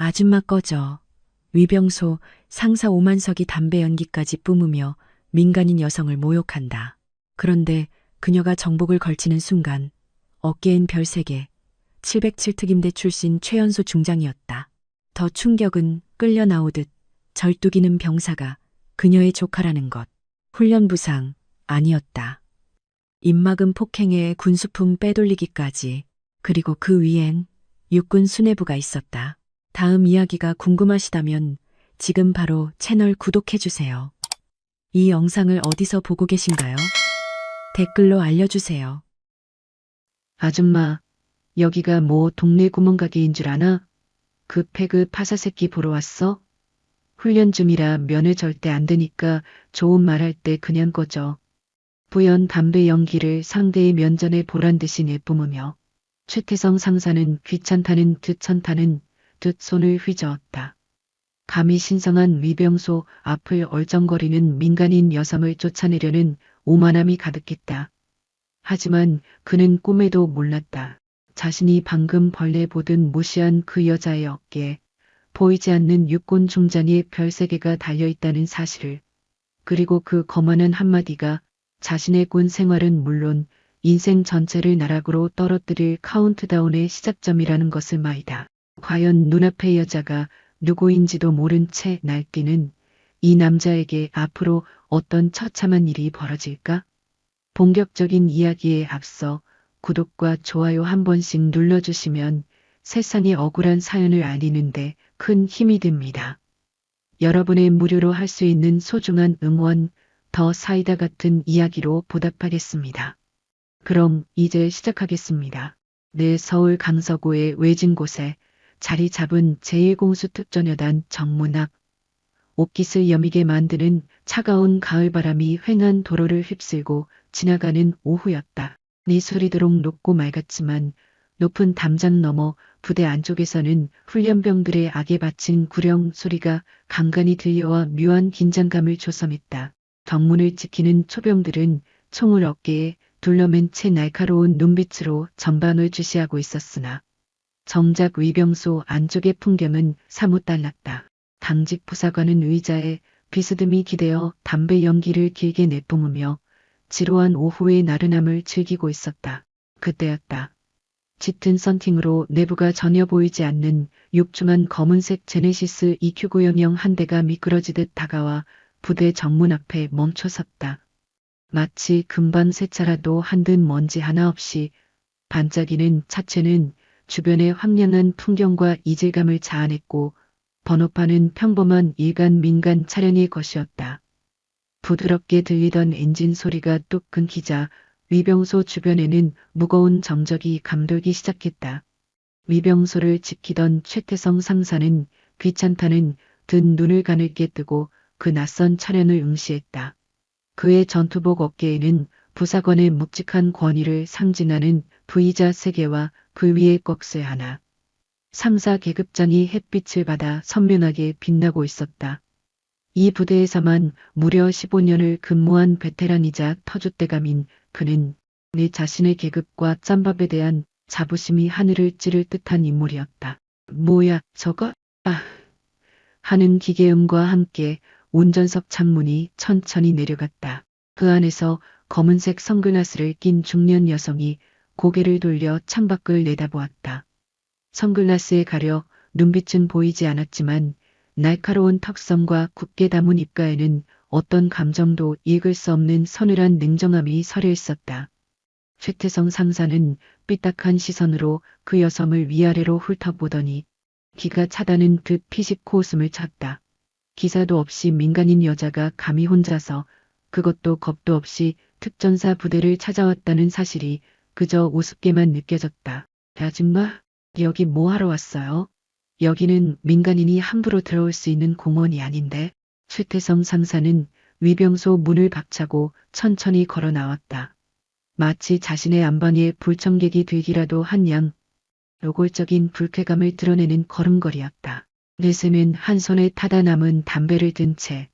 아줌마 꺼져. 위병소 상사 오만석이 담배 연기까지 뿜으며 민간인 여성을 모욕한다. 그런데 그녀가 정복을 걸치는 순간 어깨엔 별 3개, 707특임대 출신 최연소 중장이었다. 더 충격은 끌려 나오듯 절뚝이는 병사가 그녀의 조카라는 것. 훈련 부상 아니었다. 입막음 폭행에 군수품 빼돌리기까지. 그리고 그 위엔 육군 수뇌부가 있었다. 다음 이야기가 궁금하시다면 지금 바로 채널 구독해주세요. 이 영상을 어디서 보고 계신가요? 댓글로 알려주세요. 아줌마, 여기가 뭐 동네 구멍가게인 줄 아나? 그 패그 파사 새끼 보러 왔어? 훈련 중이라 면회 절대 안 되니까 좋은 말 할 때 그냥 꺼져. 부연 담배 연기를 상대의 면전에 보란듯이 내뿜으며 최태성 상사는 귀찮다는 듯 천타는 듯 손을 휘저었다. 감히 신성한 위병소 앞을 얼쩡거리는 민간인 여성을 쫓아내려는 오만함이 가득했다. 하지만 그는 꿈에도 몰랐다. 자신이 방금 벌레 보듯 무시한 그 여자의 어깨에 보이지 않는 육군 중장의 별 3개가 달려있다는 사실을. 그리고 그 거만한 한마디가 자신의 군 생활은 물론 인생 전체를 나락으로 떨어뜨릴 카운트다운의 시작점이라는 것을 말이다. 과연 눈앞의 여자가 누구인지도 모른 채 날뛰는 이 남자에게 앞으로 어떤 처참한 일이 벌어질까? 본격적인 이야기에 앞서 구독과 좋아요 한 번씩 눌러주시면 세상의 억울한 사연을 알리는데 큰 힘이 됩니다. 여러분의 무료로 할 수 있는 소중한 응원, 더 사이다 같은 이야기로 보답하겠습니다. 그럼 이제 시작하겠습니다. 네, 서울 강서구의 외진 곳에 자리 잡은 제1공수특전여단 정문학. 옷깃을 여미게 만드는 차가운 가을바람이 휑한 도로를 휩쓸고 지나가는 오후였다. 니소리도록 높고 맑았지만 높은 담장 너머 부대 안쪽에서는 훈련병들의 악에 바친 구령 소리가 간간히 들려와 묘한 긴장감을 조성했다. 덕문을 지키는 초병들은 총을 어깨에 둘러맨 채 날카로운 눈빛으로 전방을 주시하고 있었으나 정작 위병소 안쪽의 풍경은 사뭇 달랐다. 당직 부사관은 의자에 비스듬히 기대어 담배 연기를 길게 내뿜으며 지루한 오후의 나른함을 즐기고 있었다. 그때였다. 짙은 썬팅으로 내부가 전혀 보이지 않는 육중한 검은색 제네시스 EQ900 한 대가 미끄러지듯 다가와 부대 정문 앞에 멈춰섰다. 마치 금방 세차라도 한 듯 먼지 하나 없이 반짝이는 차체는 주변의 황량한 풍경과 이질감을 자아냈고 번호판은 평범한 일간 민간 차량의 것이었다. 부드럽게 들리던 엔진 소리가 뚝 끊기자 위병소 주변에는 무거운 정적이 감돌기 시작했다. 위병소를 지키던 최태성 상사는 귀찮다는 듯 눈을 가늘게 뜨고 그 낯선 차량을 응시했다. 그의 전투복 어깨에는 부사관의 묵직한 권위를 상징하는 V자 3개와 그 위에 꺽쇠 하나. 상사 계급장이 햇빛을 받아 선명하게 빛나고 있었다. 이 부대에서만 무려 15년을 근무한 베테랑이자 터줏대감인 그는 내 자신의 계급과 짬밥에 대한 자부심이 하늘을 찌를 듯한 인물이었다. 뭐야 저거? 아! 하는 기계음과 함께 운전석 창문이 천천히 내려갔다. 그 안에서 검은색 선글라스를 낀 중년 여성이 고개를 돌려 창밖을 내다보았다. 선글라스에 가려 눈빛은 보이지 않았지만 날카로운 턱선과 굳게 담은 입가에는 어떤 감정도 읽을 수 없는 서늘한 냉정함이 서려 있었다. 최태성 상사는 삐딱한 시선으로 그 여성을 위아래로 훑어보더니 기가 차다는 듯 피식코 웃음을 쳤다. 기사도 없이 민간인 여자가 감히 혼자서 그것도 겁도 없이 특전사 부대를 찾아왔다는 사실이 그저 우습게만 느껴졌다. 아줌마, 여기 뭐 하러 왔어요? 여기는 민간인이 함부로 들어올 수 있는 공원이 아닌데. 최태성 상사는 위병소 문을 박차고 천천히 걸어 나왔다. 마치 자신의 안방에 불청객이 들기라도 한 양 노골적인 불쾌감을 드러내는 걸음걸이였다. 내세는 한 손에 타다 남은 담배를 든 채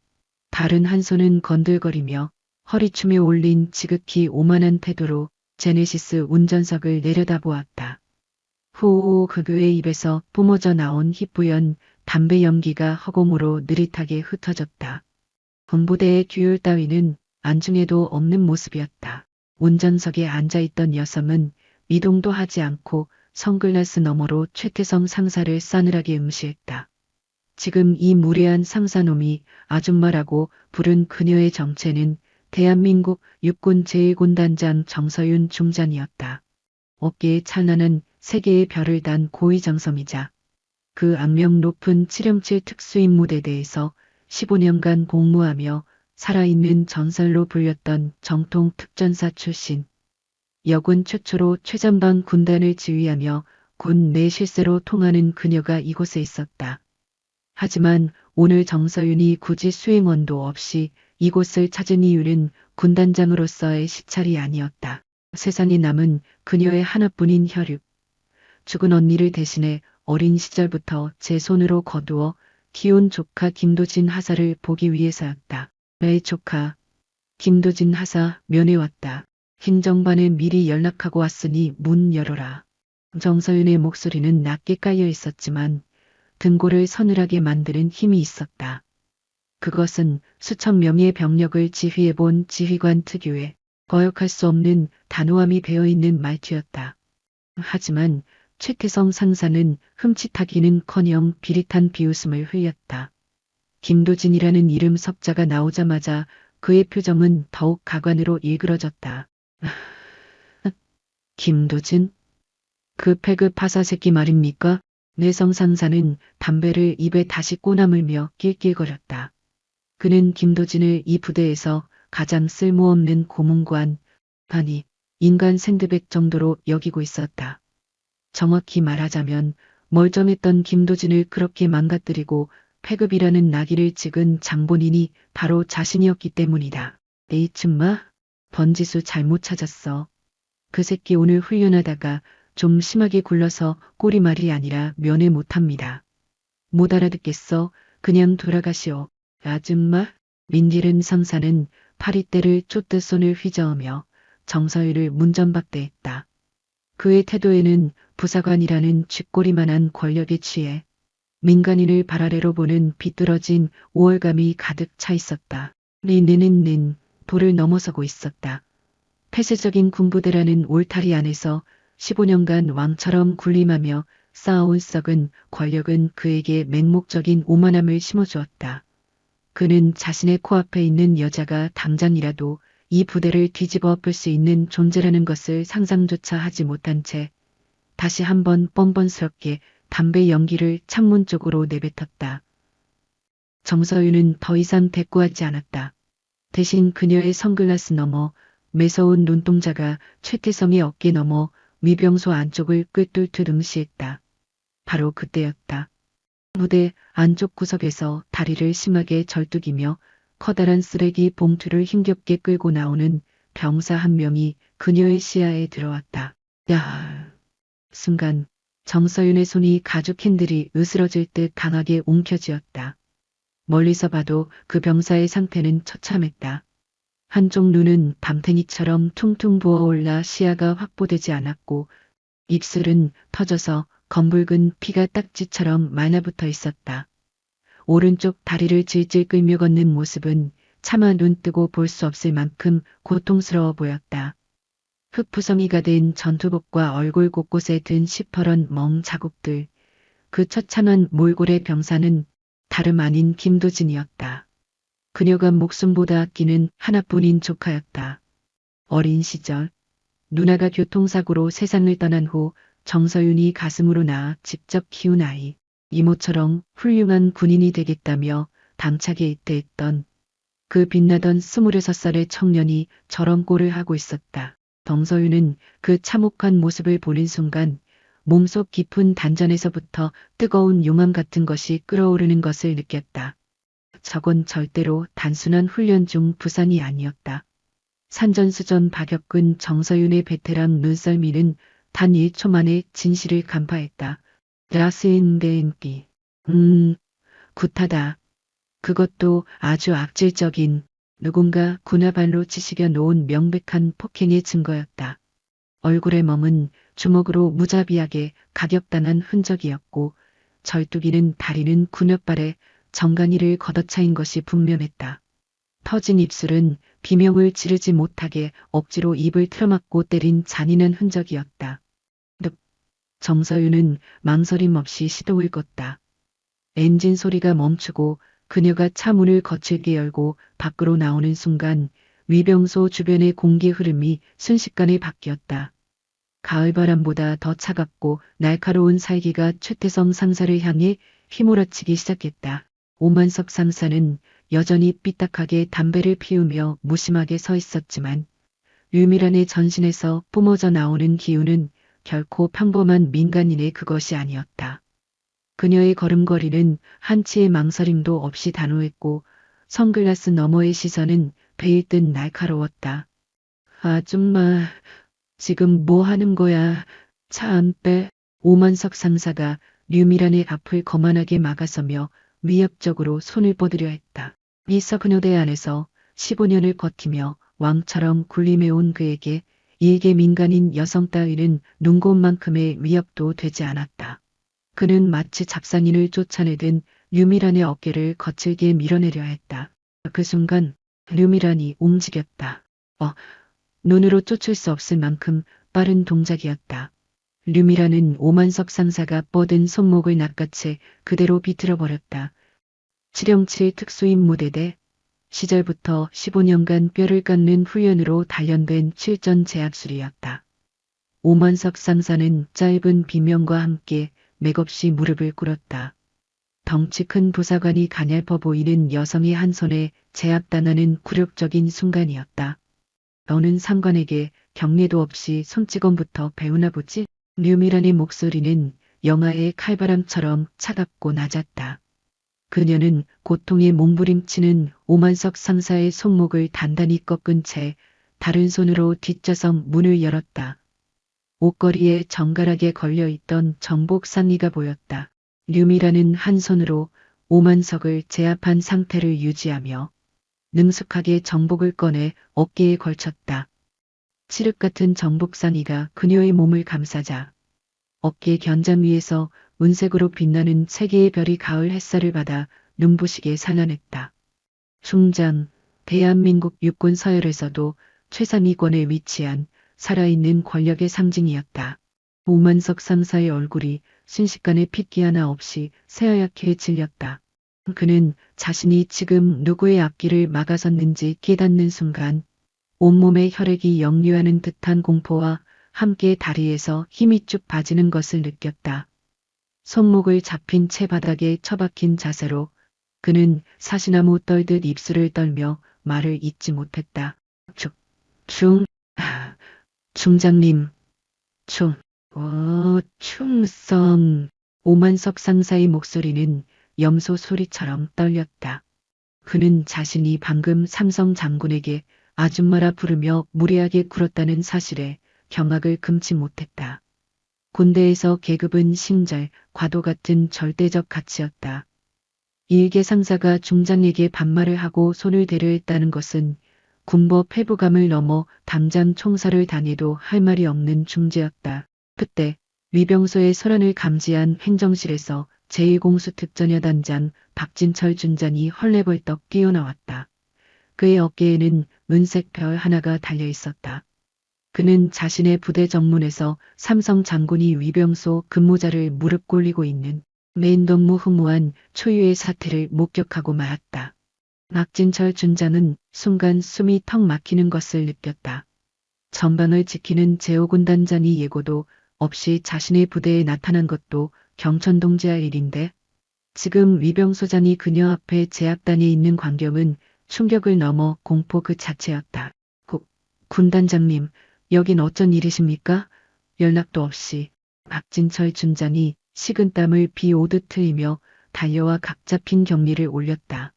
다른 한 손은 건들거리며 허리춤에 올린 지극히 오만한 태도로 제네시스 운전석을 내려다보았다. 후 그의 입에서 뿜어져 나온 희뿌연 담배 연기가 허공으로 느릿하게 흩어졌다. 군부대의 규율 따위는 안중에도 없는 모습이었다. 운전석에 앉아있던 여성은 미동도 하지 않고 선글라스 너머로 최태성 상사를 싸늘하게 응시했다. 지금 이 무례한 상사놈이 아줌마라고 부른 그녀의 정체는 대한민국 육군 제1군단장 정서윤 중장이었다. 어깨에 찬란한 세 개의 별을 단 고위정섬이자 그 악명 높은 707 특수임무대대에서 15년간 복무하며 살아있는 전설로 불렸던 정통 특전사 출신. 여군 최초로 최전방 군단을 지휘하며 군 내 실세로 통하는 그녀가 이곳에 있었다. 하지만 오늘 정서윤이 굳이 수행원도 없이 이곳을 찾은 이유는 군단장으로서의 시찰이 아니었다. 세상에 남은 그녀의 하나뿐인 혈육. 죽은 언니를 대신해 어린 시절부터 제 손으로 거두어 키운 조카 김도진 하사를 보기 위해서였다. 내 조카 김도진 하사 면회 왔다. 행정반에 미리 연락하고 왔으니 문 열어라. 정서윤의 목소리는 낮게 깔려 있었지만 등골을 서늘하게 만드는 힘이 있었다. 그것은 수천 명의 병력을 지휘해본 지휘관 특유의 거역할 수 없는 단호함이 배어있는 말투였다. 하지만 최태성 상사는 흠칫하기는커녕 비릿한 비웃음을 흘렸다. 김도진이라는 이름 석자가 나오자마자 그의 표정은 더욱 가관으로 일그러졌다. 김도진? 그 패급 파사 새끼 말입니까? 내성 상사는 담배를 입에 다시 꼬나물며 낄낄거렸다. 그는 김도진을 이 부대에서 가장 쓸모없는 고문관, 아니 인간 샌드백 정도로 여기고 있었다. 정확히 말하자면 멀쩡했던 김도진을 그렇게 망가뜨리고 패급이라는 낙인을 찍은 장본인이 바로 자신이었기 때문이다. 에이 춘마, 번지수 잘못 찾았어. 그 새끼 오늘 훈련하다가 좀 심하게 굴러서 꼬리말이 아니라 면회 못합니다. 못 알아듣겠어. 그냥 돌아가시오. 아줌마, 민기른 상사는 파리떼를 쫓듯 손을 휘저으며 정서유를 문전박대했다. 그의 태도에는 부사관이라는 쥐꼬리만한 권력에 취해 민간인을 발아래로 보는 비뚤어진 우월감이 가득 차 있었다. 리는는 도를 넘어서고 있었다. 폐쇄적인 군부대라는 울타리 안에서 15년간 왕처럼 군림하며 쌓아온 썩은 권력은 그에게 맹목적인 오만함을 심어주었다. 그는 자신의 코앞에 있는 여자가 당장이라도 이 부대를 뒤집어 엎을 수 있는 존재라는 것을 상상조차 하지 못한 채 다시 한번 뻔뻔스럽게 담배 연기를 창문 쪽으로 내뱉었다. 정서윤은 더 이상 대꾸하지 않았다. 대신 그녀의 선글라스 너머 매서운 눈동자가 최태성의 어깨 너머 위병소 안쪽을 꿰뚫듯 응시했다. 바로 그때였다. 부대 안쪽 구석에서 다리를 심하게 절뚝이며 커다란 쓰레기 봉투를 힘겹게 끌고 나오는 병사 한 명이 그녀의 시야에 들어왔다. 야! 순간 정서윤의 손이 가죽 핸들이 으스러질 듯 강하게 움켜쥐었다. 멀리서 봐도 그 병사의 상태는 처참했다. 한쪽 눈은 밤탱이처럼 퉁퉁 부어올라 시야가 확보되지 않았고 입술은 터져서 검붉은 피가 딱지처럼 말라붙어 있었다. 오른쪽 다리를 질질 끌며 걷는 모습은 차마 눈 뜨고 볼 수 없을 만큼 고통스러워 보였다. 흙푸성이가 된 전투복과 얼굴 곳곳에 든 시퍼런 멍 자국들. 그 처참한 몰골의 병사는 다름 아닌 김도진이었다. 그녀가 목숨보다 아끼는 하나뿐인 조카였다. 어린 시절 누나가 교통사고로 세상을 떠난 후 정서윤이 가슴으로 낳아 직접 키운 아이. 이모처럼 훌륭한 군인이 되겠다며 당차게 입대했던 그 빛나던 26살의 청년이 저런 꼴을 하고 있었다. 정서윤은 그 참혹한 모습을 보는 순간 몸속 깊은 단전에서부터 뜨거운 용암 같은 것이 끓어오르는 것을 느꼈다. 저건 절대로 단순한 훈련 중 부상이 아니었다. 산전수전 박혁근 정서윤의 베테랑 눈썰미는 단 1초 만에 진실을 간파했다. 라스인데인기. 굿하다. 그것도 아주 악질적인 누군가 군화발로 지시겨 놓은 명백한 폭행의 증거였다. 얼굴에 머문 주먹으로 무자비하게 가격당한 흔적이었고 절뚝이는 다리는 군역발에 정강이를 걷어차인 것이 분명했다. 터진 입술은 비명을 지르지 못하게 억지로 입을 틀어막고 때린 잔인한 흔적이었다. 득. 정서윤은 망설임 없이 시동을 껐다. 엔진 소리가 멈추고 그녀가 차 문을 거칠게 열고 밖으로 나오는 순간 위병소 주변의 공기 흐름이 순식간에 바뀌었다. 가을바람보다 더 차갑고 날카로운 살기가 최태성 상사를 향해 휘몰아치기 시작했다. 오만석 상사는 여전히 삐딱하게 담배를 피우며 무심하게 서 있었지만 류미란의 전신에서 뿜어져 나오는 기운은 결코 평범한 민간인의 그것이 아니었다. 그녀의 걸음걸이는 한치의 망설임도 없이 단호했고 선글라스 너머의 시선은 베일 듯 날카로웠다. 아줌마, 지금 뭐 하는 거야? 차 안 빼. 오만석 상사가 류미란의 앞을 거만하게 막아서며 위협적으로 손을 뻗으려 했다. 미석그녀대 안에서 15년을 버티며 왕처럼 군림해온 그에게 일개 민간인 여성 따위는 눈곱만큼의 위협도 되지 않았다. 그는 마치 잡상인을 쫓아내듯 류미란의 어깨를 거칠게 밀어내려 했다. 그 순간 류미란이 움직였다. 눈으로 쫓을 수 없을 만큼 빠른 동작이었다. 류미란은 오만석 상사가 뻗은 손목을 낚아채 그대로 비틀어 버렸다. 707 특수임무대대 시절부터 15년간 뼈를 깎는 훈련으로 단련된 실전 제압술이었다. 오만석 상사는 짧은 비명과 함께 맥없이 무릎을 꿇었다. 덩치 큰 부사관이 가냘퍼 보이는 여성의 한 손에 제압당하는 굴욕적인 순간이었다. 너는 상관에게 경례도 없이 손찌검부터 배우나 보지? 류미란의 목소리는 영하의 칼바람처럼 차갑고 낮았다. 그녀는 고통에 몸부림치는 오만석 상사의 손목을 단단히 꺾은 채 다른 손으로 뒷좌석 문을 열었다. 옷걸이에 정갈하게 걸려있던 정복 상의가 보였다. 류미란은 한 손으로 오만석을 제압한 상태를 유지하며 능숙하게 정복을 꺼내 어깨에 걸쳤다. 칠흑 같은 정복 상의가 그녀의 몸을 감싸자 어깨 견장 위에서 은색으로 빛나는 세 개의 별이 가을 햇살을 받아 눈부시게 산란했다. 충장, 대한민국 육군 서열에서도 최상위권에 위치한 살아있는 권력의 상징이었다. 오만석 상사의 얼굴이 순식간에 핏기 하나 없이 새하얗게 질렸다. 그는 자신이 지금 누구의 앞길을 막아섰는지 깨닫는 순간 온몸의 혈액이 역류하는 듯한 공포와 함께 다리에서 힘이 쭉 빠지는 것을 느꼈다. 손목을 잡힌 채 바닥에 처박힌 자세로 그는 사시나무 떨듯 입술을 떨며 말을 잇지 못했다. 중장님, 충성. 오만석 상사의 목소리는 염소 소리처럼 떨렸다. 그는 자신이 방금 삼성 장군에게 아줌마라 부르며 무례하게 굴었다는 사실에 경악을 금치 못했다. 군대에서 계급은 신절, 과도 같은 절대적 가치였다. 일개 상사가 중장에게 반말을 하고 손을 대려 했다는 것은 군법 회부감을 넘어 당장 총살을 당해도 할 말이 없는 중죄였다. 그때 위병소의 소란을 감지한 행정실에서 제1공수특전여단장 박진철 준장이 헐레벌떡 뛰어나왔다. 그의 어깨에는 은색 별 하나가 달려 있었다. 그는 자신의 부대 정문에서 삼성 장군이 위병소 근무자를 무릎 꿇리고 있는 매인덕무후무한 초유의 사태를 목격하고 말았다. 박진철 준장은 순간 숨이 턱 막히는 것을 느꼈다. 전방을 지키는 제5군단장이 예고도 없이 자신의 부대에 나타난 것도 경천동지할 일인데 지금 위병소장이 그녀 앞에 제압단에 있는 광경은 충격을 넘어 공포 그 자체였다. 군단장님, 여긴 어쩐 일이십니까? 연락도 없이 박진철 준장이 식은땀을 비 오듯 흘리며 달려와 각 잡힌 경리를 올렸다.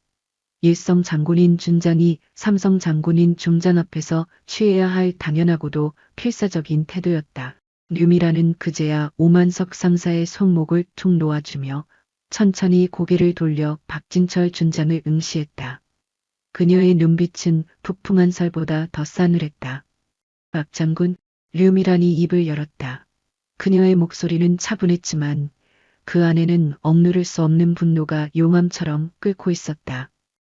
일성 장군인 준장이 삼성 장군인 중장 앞에서 취해야 할 당연하고도 필사적인 태도였다. 류미란은 그제야 오만석 상사의 손목을 툭 놓아주며 천천히 고개를 돌려 박진철 준장을 응시했다. 그녀의 눈빛은 북풍한 설보다 더 싸늘했다. 박 장군, 류미란이 입을 열었다. 그녀의 목소리는 차분했지만 그 안에는 억누를 수 없는 분노가 용암처럼 끓고 있었다.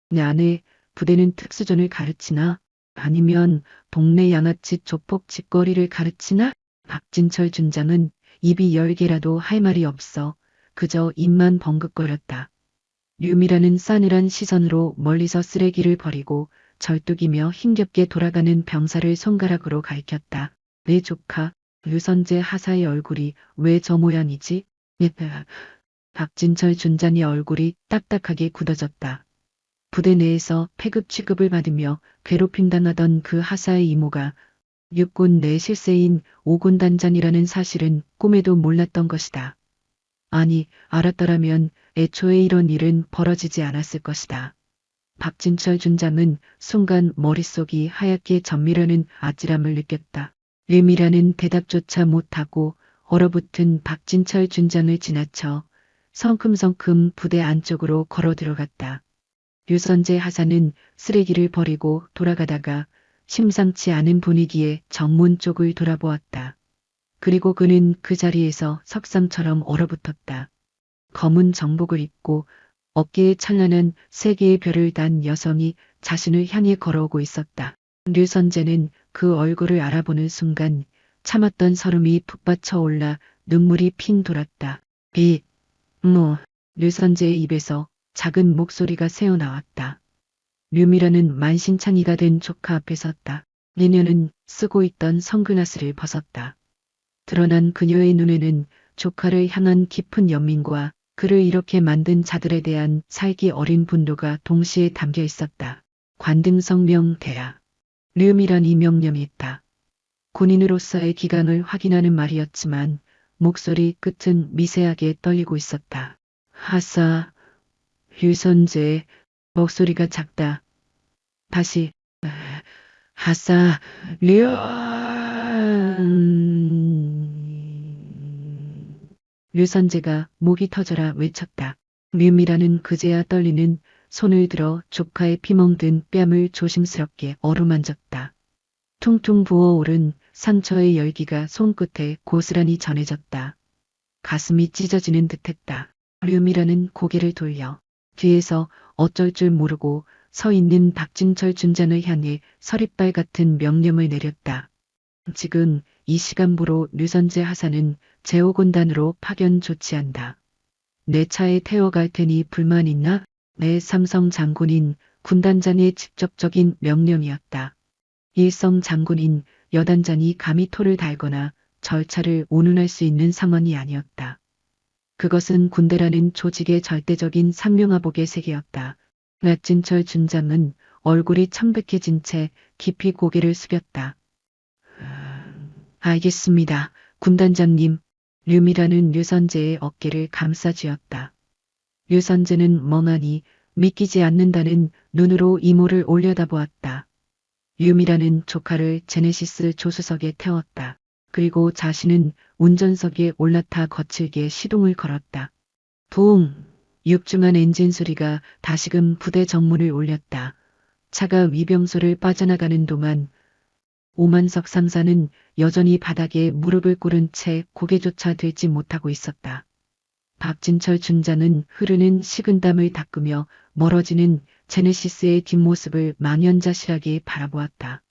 내 아내 부대는 특수전을 가르치나? 아니면 동네 양아치 조폭 짓거리를 가르치나? 박진철 준장은 입이 10개라도 할 말이 없어 그저 입만 벙긋거렸다. 류미라는 싸늘한 시선으로 멀리서 쓰레기를 버리고 절뚝이며 힘겹게 돌아가는 병사를 손가락으로 가리켰다. 내 조카, 류선재 하사의 얼굴이 왜 저 모양이지? 박진철 준장의 얼굴이 딱딱하게 굳어졌다. 부대 내에서 패급 취급을 받으며 괴롭힘당하던 그 하사의 이모가 육군 내 실세인 5군 단장이라는 사실은 꿈에도 몰랐던 것이다. 아니, 알았더라면 애초에 이런 일은 벌어지지 않았을 것이다. 박진철 준장은 순간 머릿속이 하얗게 전미려는 아찔함을 느꼈다. 류미라는 대답조차 못하고 얼어붙은 박진철 준장을 지나쳐 성큼성큼 부대 안쪽으로 걸어 들어갔다. 류선재 하사는 쓰레기를 버리고 돌아가다가 심상치 않은 분위기에 정문 쪽을 돌아보았다. 그리고 그는 그 자리에서 석상처럼 얼어붙었다. 검은 정복을 입고 어깨에 찬란한 3개의 별을 단 여성이 자신을 향해 걸어오고 있었다. 류선재는 그 얼굴을 알아보는 순간 참았던 설움이 북받쳐 올라 눈물이 핑 돌았다. 류선재의 입에서 작은 목소리가 새어나왔다. 류미라는 만신창이가 된 조카 앞에 섰다. 그녀는 쓰고 있던 선글라스를 벗었다. 드러난 그녀의 눈에는 조카를 향한 깊은 연민과 그를 이렇게 만든 자들에 대한 살기 어린 분노가 동시에 담겨 있었다. 관등성명 대라. 류미란이 명령했다. 군인으로서의 기강을 확인하는 말이었지만 목소리 끝은 미세하게 떨리고 있었다. 하사, 류선재, 목소리가 작다. 다시, 하사, 류선재가 목이 터져라 외쳤다. 류미라는 그제야 떨리는 손을 들어 조카의 피멍든 뺨을 조심스럽게 어루만졌다. 퉁퉁 부어오른 상처의 열기가 손끝에 고스란히 전해졌다. 가슴이 찢어지는 듯했다. 류미라는 고개를 돌려 뒤에서 어쩔 줄 모르고 서 있는 박진철 준장을 향해 서릿발 같은 명령을 내렸다. 지금 이 시간부로 류선재 하사는 제5군단으로 파견 조치한다. 내 차에 태워갈 테니 불만 있나? 내 삼성 장군인 군단장의 직접적인 명령이었다. 일성 장군인 여단장이 감히 토를 달거나 절차를 운운할 수 있는 상황이 아니었다. 그것은 군대라는 조직의 절대적인 상명하복의 세계였다. 박진철 준장은 얼굴이 청백해진 채 깊이 고개를 숙였다. 알겠습니다. 군단장님. 류미라는 류선재의 어깨를 감싸쥐었다. 류선재는 멍하니 믿기지 않는다는 눈으로 이모를 올려다보았다. 류미라는 조카를 제네시스 조수석에 태웠다. 그리고 자신은 운전석에 올라타 거칠게 시동을 걸었다. 붕! 육중한 엔진 소리가 다시금 부대 정문을 울렸다. 차가 위병소를 빠져나가는 동안 오만석 상사는 여전히 바닥에 무릎을 꿇은 채 고개조차 들지 못하고 있었다. 박진철 준장은 흐르는 식은땀을 닦으며 멀어지는 제네시스의 뒷모습을 망연자실하게 바라보았다.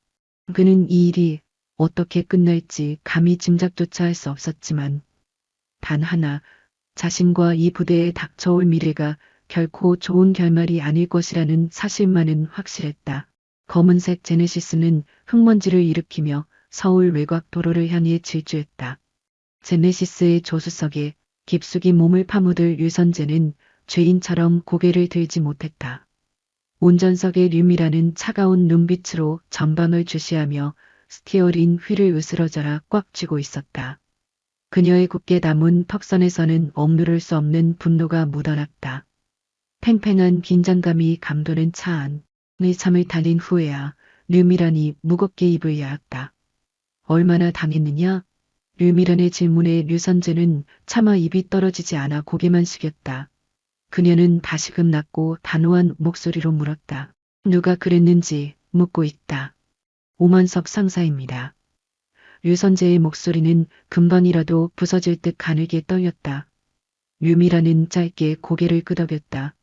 그는 이 일이 어떻게 끝날지 감히 짐작조차 할 수 없었지만 단 하나 자신과 이 부대에 닥쳐올 미래가 결코 좋은 결말이 아닐 것이라는 사실만은 확실했다. 검은색 제네시스는 흙먼지를 일으키며 서울 외곽 도로를 향해 질주했다. 제네시스의 조수석에 깊숙이 몸을 파묻을 류선재는 죄인처럼 고개를 들지 못했다. 운전석의 류미라는 차가운 눈빛으로 전방을 주시하며 스티어링 휠을 으스러져라 꽉 쥐고 있었다. 그녀의 굳게 담은 턱선에서는 억누를 수 없는 분노가 묻어났다. 팽팽한 긴장감이 감도는 차 안의 잠을 달린 후에야 류미란이 무겁게 입을 야았다. 얼마나 당했느냐? 류미란의 질문에 류선재는 차마 입이 떨어지지 않아 고개만 숙였다. 그녀는 다시금 낮고 단호한 목소리로 물었다. 누가 그랬는지 묻고 있다. 오만석 상사입니다. 류선재의 목소리는 금방이라도 부서질 듯 가늘게 떨렸다. 류미라는 짧게 고개를 끄덕였다.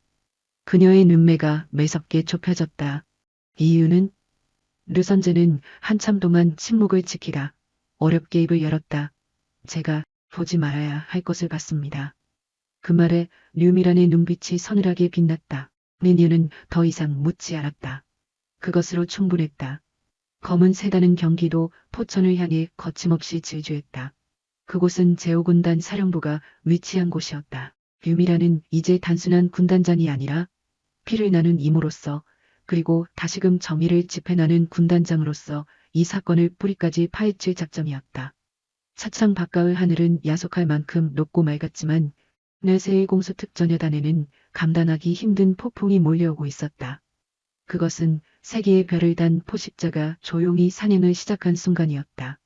그녀의 눈매가 매섭게 좁혀졌다. 이유는? 류선재는 한참 동안 침묵을 지키다 어렵게 입을 열었다. 제가 보지 말아야 할 것을 봤습니다. 그 말에 류미란의 눈빛이 서늘하게 빛났다. 민유는 더 이상 묻지 않았다. 그것으로 충분했다. 검은 세다는 경기도 포천을 향해 거침없이 질주했다. 그곳은 제5군단 사령부가 위치한 곳이었다. 류미란은 이제 단순한 군단장이 아니라 피를 나눈 이모로서 그리고 다시금 정의를 집해나는 군단장으로서 이 사건을 뿌리까지 파헤칠 작정이었다. 차창 바깥의 하늘은 야속할 만큼 높고 맑았지만 내세의 공수 특전여단에는 감당하기 힘든 폭풍이 몰려오고 있었다. 그것은 세 개의 별을 단 포식자가 조용히 사냥을 시작한 순간이었다.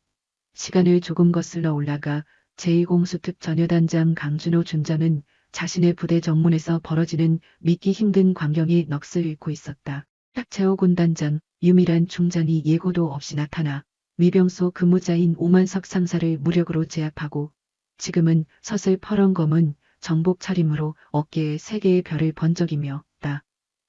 시간을 조금 거슬러 올라가 제2공수특전여단장 강준호 준장은 자신의 부대 정문에서 벌어지는 믿기 힘든 광경에 넋을 잃고 있었다. 제5군단장 유미란 중장이 예고도 없이 나타나 위병소 근무자인 오만석 상사를 무력으로 제압하고 지금은 서슬 퍼런검은 정복 차림으로 어깨에 세 개의 별을 번쩍이며 다.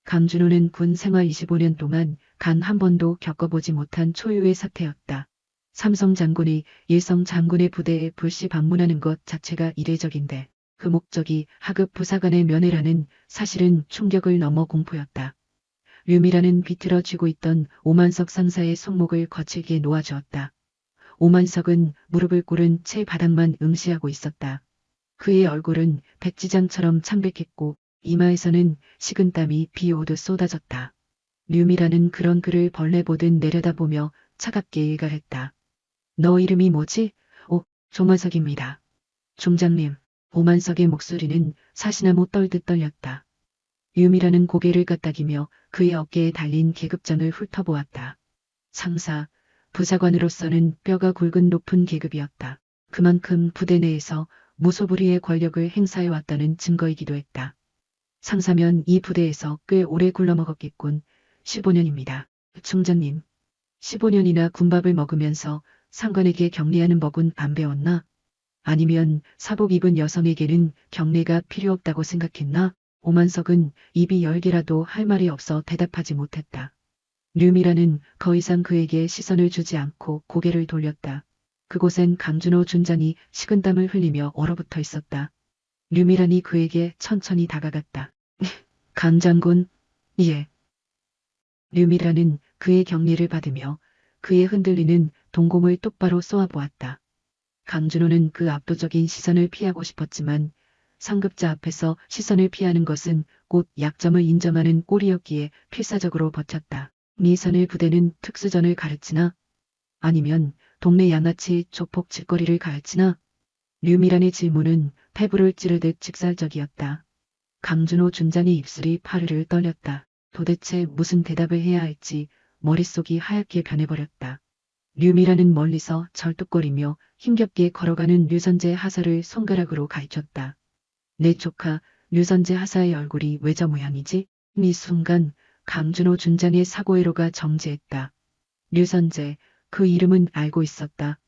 강준호는 군 생활 25년 동안 단 한 번도 겪어보지 못한 초유의 사태였다. 삼성 장군이 일성 장군의 부대에 불시 방문하는 것 자체가 이례적인데 그 목적이 하급 부사관의 면회라는 사실은 충격을 넘어 공포였다. 류미라는 비틀어쥐고 있던 오만석 상사의 손목을 거칠게 놓아주었다. 오만석은 무릎을 꿇은 채 바닥만 응시하고 있었다. 그의 얼굴은 백지장처럼 창백했고 이마에서는 식은땀이 비 오듯 쏟아졌다. 류미라는 그런 그를 벌레 보듯 내려다보며 차갑게 일갈했다. 너 이름이 뭐지? 오, 조만석입니다. 중장님. 오만석의 목소리는 사시나무 떨듯 떨렸다. 류미라는 고개를 까딱이며 그의 어깨에 달린 계급장을 훑어보았다. 상사, 부사관으로서는 뼈가 굵은 높은 계급이었다. 그만큼 부대 내에서 무소불위의 권력을 행사해왔다는 증거이기도 했다. 상사면 이 부대에서 꽤 오래 굴러먹었겠군. 15년입니다. 중장님, 15년이나 군밥을 먹으면서 상관에게 격리하는 법은 안 배웠나? 아니면 사복 입은 여성에게는 격례가 필요 없다고 생각했나? 오만석은 입이 10개라도 할 말이 없어 대답하지 못했다. 류미라는 더 이상 그에게 시선을 주지 않고 고개를 돌렸다. 그곳엔 강준호 준장이 식은땀을 흘리며 얼어붙어 있었다. 류미란이 그에게 천천히 다가갔다. 강 장군, 예. 류미란은 그의 격리를 받으며 그의 흔들리는 동공을 똑바로 쏘아보았다. 강준호는 그 압도적인 시선을 피하고 싶었지만 상급자 앞에서 시선을 피하는 것은 곧 약점을 인정하는 꼴이었기에 필사적으로 버텼다. 미선의 부대는 특수전을 가르치나? 아니면 동네 양아치 조폭 짓거리를 가르치나? 류미란의 질문은 폐부를 찌르듯 직설적이었다. 강준호 준장의 입술이 파르르 떨렸다. 도대체 무슨 대답을 해야 할지 머릿속이 하얗게 변해버렸다. 류미라는 멀리서 절뚝거리며 힘겹게 걸어가는 류선재 하사를 손가락으로 가리켰다. 내 조카 류선재 하사의 얼굴이 왜 저 모양이지? 이 순간 강준호 준장의 사고회로가 정지했다. 류선재, 그 이름은 알고 있었다.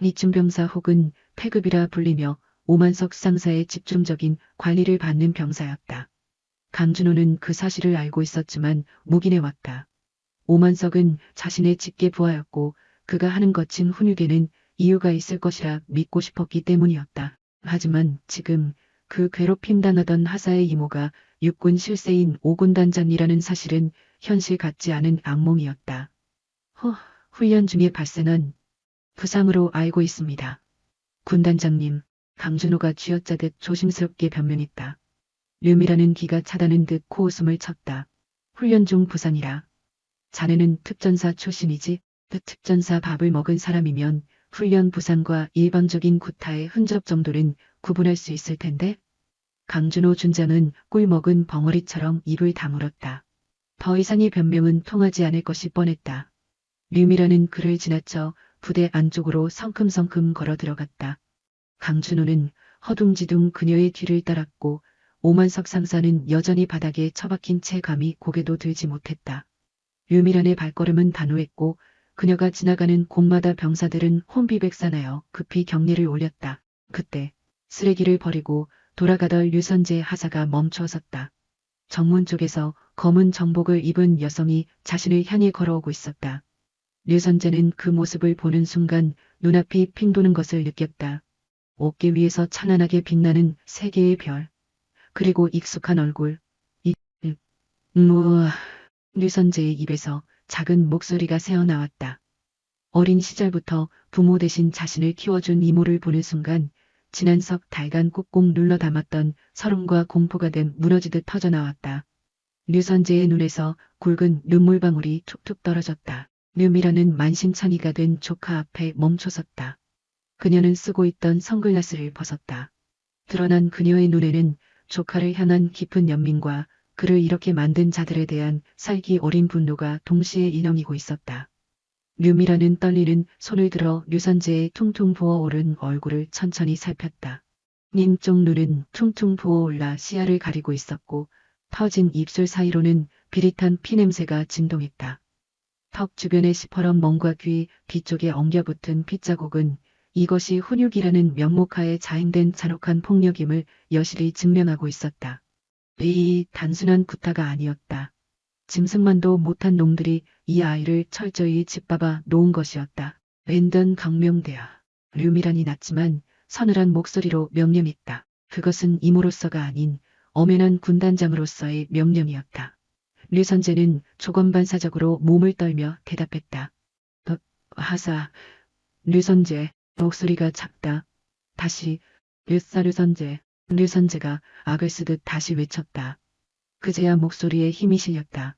이쯤병사 혹은 폐급이라 불리며 오만석 상사의 집중적인 관리를 받는 병사였다. 강준호는 그 사실을 알고 있었지만 묵인해왔다. 오만석은 자신의 직계 부하였고 그가 하는 거친 훈육에는 이유가 있을 것이라 믿고 싶었기 때문이었다. 하지만 지금 그 괴롭힘 당하던 하사의 이모가 육군 실세인 5군단장이라는 사실은 현실 같지 않은 악몽이었다. 훈련 중에 발생한 부상으로 알고 있습니다. 군단장님, 강준호가 쥐어짜듯 조심스럽게 변명했다. 류미라는 기가 차다는 듯 코웃음을 쳤다. 훈련 중 부상이라. 자네는 특전사 출신이지? 그 특전사 밥을 먹은 사람이면 훈련 부상과 일방적인 구타의 흔적 정도는 구분할 수 있을 텐데? 강준호 준장은 꿀 먹은 벙어리처럼 입을 다물었다. 더 이상의 변명은 통하지 않을 것이 뻔했다. 류미라는 그를 지나쳐 부대 안쪽으로 성큼성큼 걸어 들어갔다. 강준호는 허둥지둥 그녀의 뒤를 따랐고 오만석 상사는 여전히 바닥에 처박힌 채 감히 고개도 들지 못했다. 류미란의 발걸음은 단호했고 그녀가 지나가는 곳마다 병사들은 혼비백산하여 급히 경례를 올렸다. 그때 쓰레기를 버리고 돌아가던 류선재의 하사가 멈춰섰다. 정문 쪽에서 검은 정복을 입은 여성이 자신을 향해 걸어오고 있었다. 류선재는 그 모습을 보는 순간 눈앞이 핑 도는 것을 느꼈다. 어깨 위에서 찬란하게 빛나는 세 개의 별, 그리고 익숙한 얼굴. 우와. 류선재의 입에서 작은 목소리가 새어나왔다. 어린 시절부터 부모 대신 자신을 키워준 이모를 보는 순간 지난 석 달간 꾹꾹 눌러 담았던 서름과 공포가 됨 무너지듯 터져나왔다. 류선재의 눈에서 굵은 눈물방울이 툭툭 떨어졌다. 류미라는 만신창이가 된 조카 앞에 멈춰섰다. 그녀는 쓰고 있던 선글라스를 벗었다. 드러난 그녀의 눈에는 조카를 향한 깊은 연민과 그를 이렇게 만든 자들에 대한 살기 어린 분노가 동시에 일렁이고 있었다. 류미라는 떨리는 손을 들어 류선재의 퉁퉁 부어오른 얼굴을 천천히 살폈다. 님 쪽 눈은 퉁퉁 부어올라 시야를 가리고 있었고 터진 입술 사이로는 비릿한 피냄새가 진동했다. 턱 주변의 시퍼런 멍과 귀 뒤쪽에 엉겨붙은 핏자국은 이것이 훈육이라는 명목하에 자행된 잔혹한 폭력임을 여실히 증명하고 있었다. 이 단순한 구타가 아니었다. 짐승만도 못한 놈들이 이 아이를 철저히 짓밟아 놓은 것이었다. 랜던 강명대야. 류미란이 낮지만 서늘한 목소리로 명령했다. 그것은 이모로서가 아닌 엄연한 군단장으로서의 명령이었다. 류선재는 조건반사적으로 몸을 떨며 대답했다. 하사. 류선재. 목소리가 작다. 다시. 류선재. 류선재가 악을 쓰듯 다시 외쳤다. 그제야 목소리에 힘이 실렸다.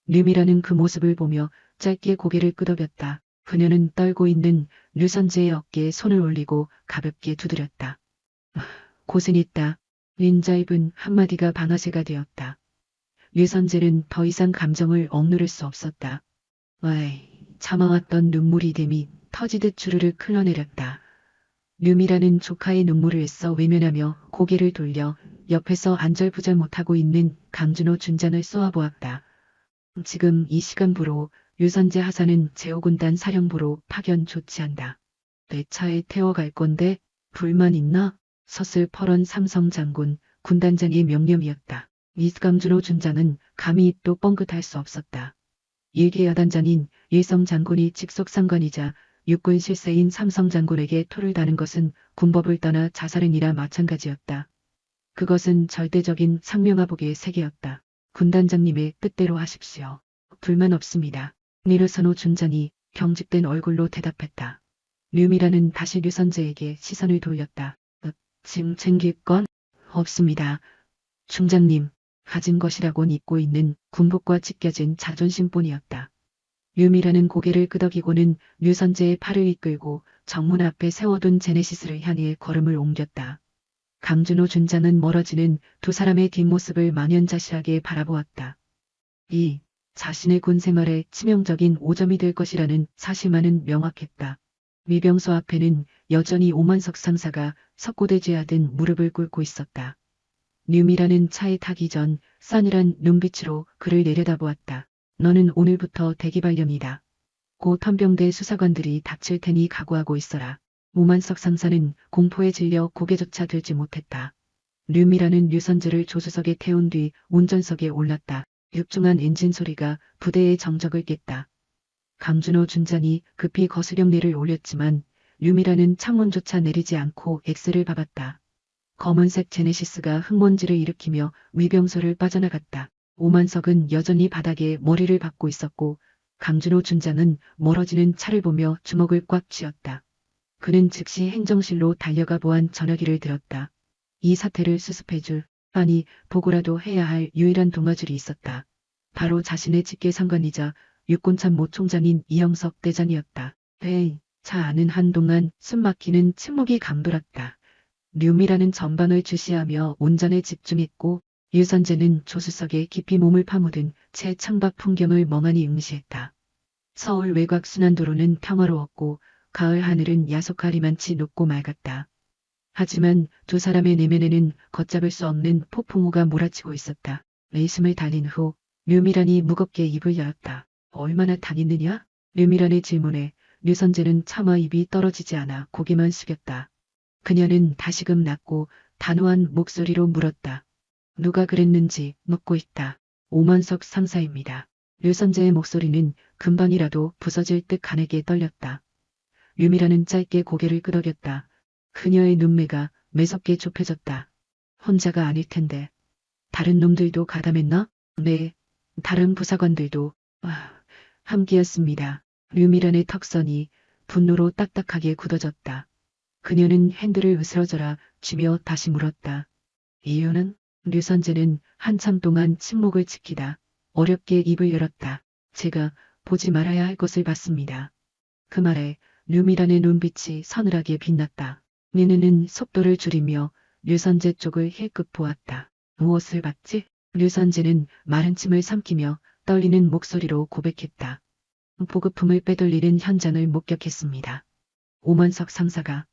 류미라는 그 모습을 보며 짧게 고개를 끄덕였다. 그녀는 떨고 있는 류선재의 어깨에 손을 올리고 가볍게 두드렸다. 고생했다. 린자입은 한마디가 방아쇠가 되었다. 류선재는 더 이상 감정을 억누를 수 없었다. 참아왔던 눈물이 댐이 터지듯 주르륵 흘러내렸다. 류미라는 조카의 눈물을 애써 외면하며 고개를 돌려 옆에서 안절부절 못하고 있는 강준호 준장을 쏘아보았다. 지금 이 시간부로 류선재 하사는 제5군단 사령부로 파견 조치한다. 내 차에 태워갈 건데 불만 있나? 서슬퍼런 삼성 장군 군단장의 명령이었다. 강준호 준장은 감히 입도 뻥긋할 수 없었다. 일개 여단장인 일성 장군이 직속 상관이자 육군 실세인 삼성 장군에게 토를 다는 것은 군법을 떠나 자살행위라 마찬가지였다. 그것은 절대적인 상명하복의 세계였다. 군단장님의 뜻대로 하십시오. 불만 없습니다. 니르선호 준장이 경직된 얼굴로 대답했다. 류미라는 다시 류선재에게 시선을 돌렸다. 짐 챙길 건 없습니다. 중장님, 가진 것이라곤 잊고 있는 군복과 찢겨진 자존심뿐이었다. 류미라는 고개를 끄덕이고는 류선재의 팔을 이끌고 정문 앞에 세워둔 제네시스를 향해 걸음을 옮겼다. 강준호 준장은 멀어지는 두 사람의 뒷모습을 망연자실하게 바라보았다. 이 자신의 군 생활에 치명적인 오점이 될 것이라는 사실만은 명확했다. 위병소 앞에는 여전히 오만석 상사가 석고대죄하듯 무릎을 꿇고 있었다. 류미라는 차에 타기 전 싸늘한 눈빛으로 그를 내려다보았다. 너는 오늘부터 대기발령이다. 곧 헌병대 수사관들이 닥칠 테니 각오하고 있어라. 오만석 상사는 공포에 질려 고개조차 들지 못했다. 류미라는 류선재를 조수석에 태운 뒤 운전석에 올랐다. 육중한 엔진 소리가 부대의 정적을 깼다. 강준호 준장이 급히 거스령내를 올렸지만 류미라는 창문조차 내리지 않고 엑셀을 밟았다. 검은색 제네시스가 흙먼지를 일으키며 위병소를 빠져나갔다. 오만석은 여전히 바닥에 머리를 박고 있었고 강준호 준장은 멀어지는 차를 보며 주먹을 꽉 쥐었다. 그는 즉시 행정실로 달려가 보안 전화기를 들었다. 이 사태를 수습해줄, 아니 보고라도 해야 할 유일한 동아줄이 있었다. 바로 자신의 직계상관이자 육군참모 총장인 이영석 대장이었다. 차 안은 한동안 숨막히는 침묵이 감돌았다. 류미라는 전방을 주시하며 운전에 집중했고 류선재는 조수석에 깊이 몸을 파묻은 채 창밖 풍경을 멍하니 응시했다. 서울 외곽 순환도로는 평화로웠고 가을 하늘은 야속하리만치 높고 맑았다. 하지만 두 사람의 내면에는 걷잡을 수 없는 폭풍우가 몰아치고 있었다. 레이심을 달린 후 류미란이 무겁게 입을 열었다. 얼마나 다녔느냐? 류미란의 질문에 류선재는 차마 입이 떨어지지 않아 고개만 숙였다. 그녀는 다시금 낮고 단호한 목소리로 물었다. 누가 그랬는지 묻고 있다. 오만석 상사입니다. 류선재의 목소리는 금방이라도 부서질 듯 가늘게 떨렸다. 류미라는 짧게 고개를 끄덕였다. 그녀의 눈매가 매섭게 좁혀졌다. 혼자가 아닐 텐데. 다른 놈들도 가담했나? 네. 다른 부사관들도 함께였습니다. 류미란의 턱선이 분노로 딱딱하게 굳어졌다. 그녀는 핸들을 으스러져라 쥐며 다시 물었다. 이유는? 류선재는 한참 동안 침묵을 지키다 어렵게 입을 열었다. 제가 보지 말아야 할 것을 봤습니다. 그 말에 류미란의 눈빛이 서늘하게 빛났다. 니네는 속도를 줄이며 류선재 쪽을 힐끗 보았다. 무엇을 봤지? 류선재는 마른 침을 삼키며 떨리는 목소리로 고백했다. 보급품을 빼돌리는 현장을 목격했습니다. 오만석 상사가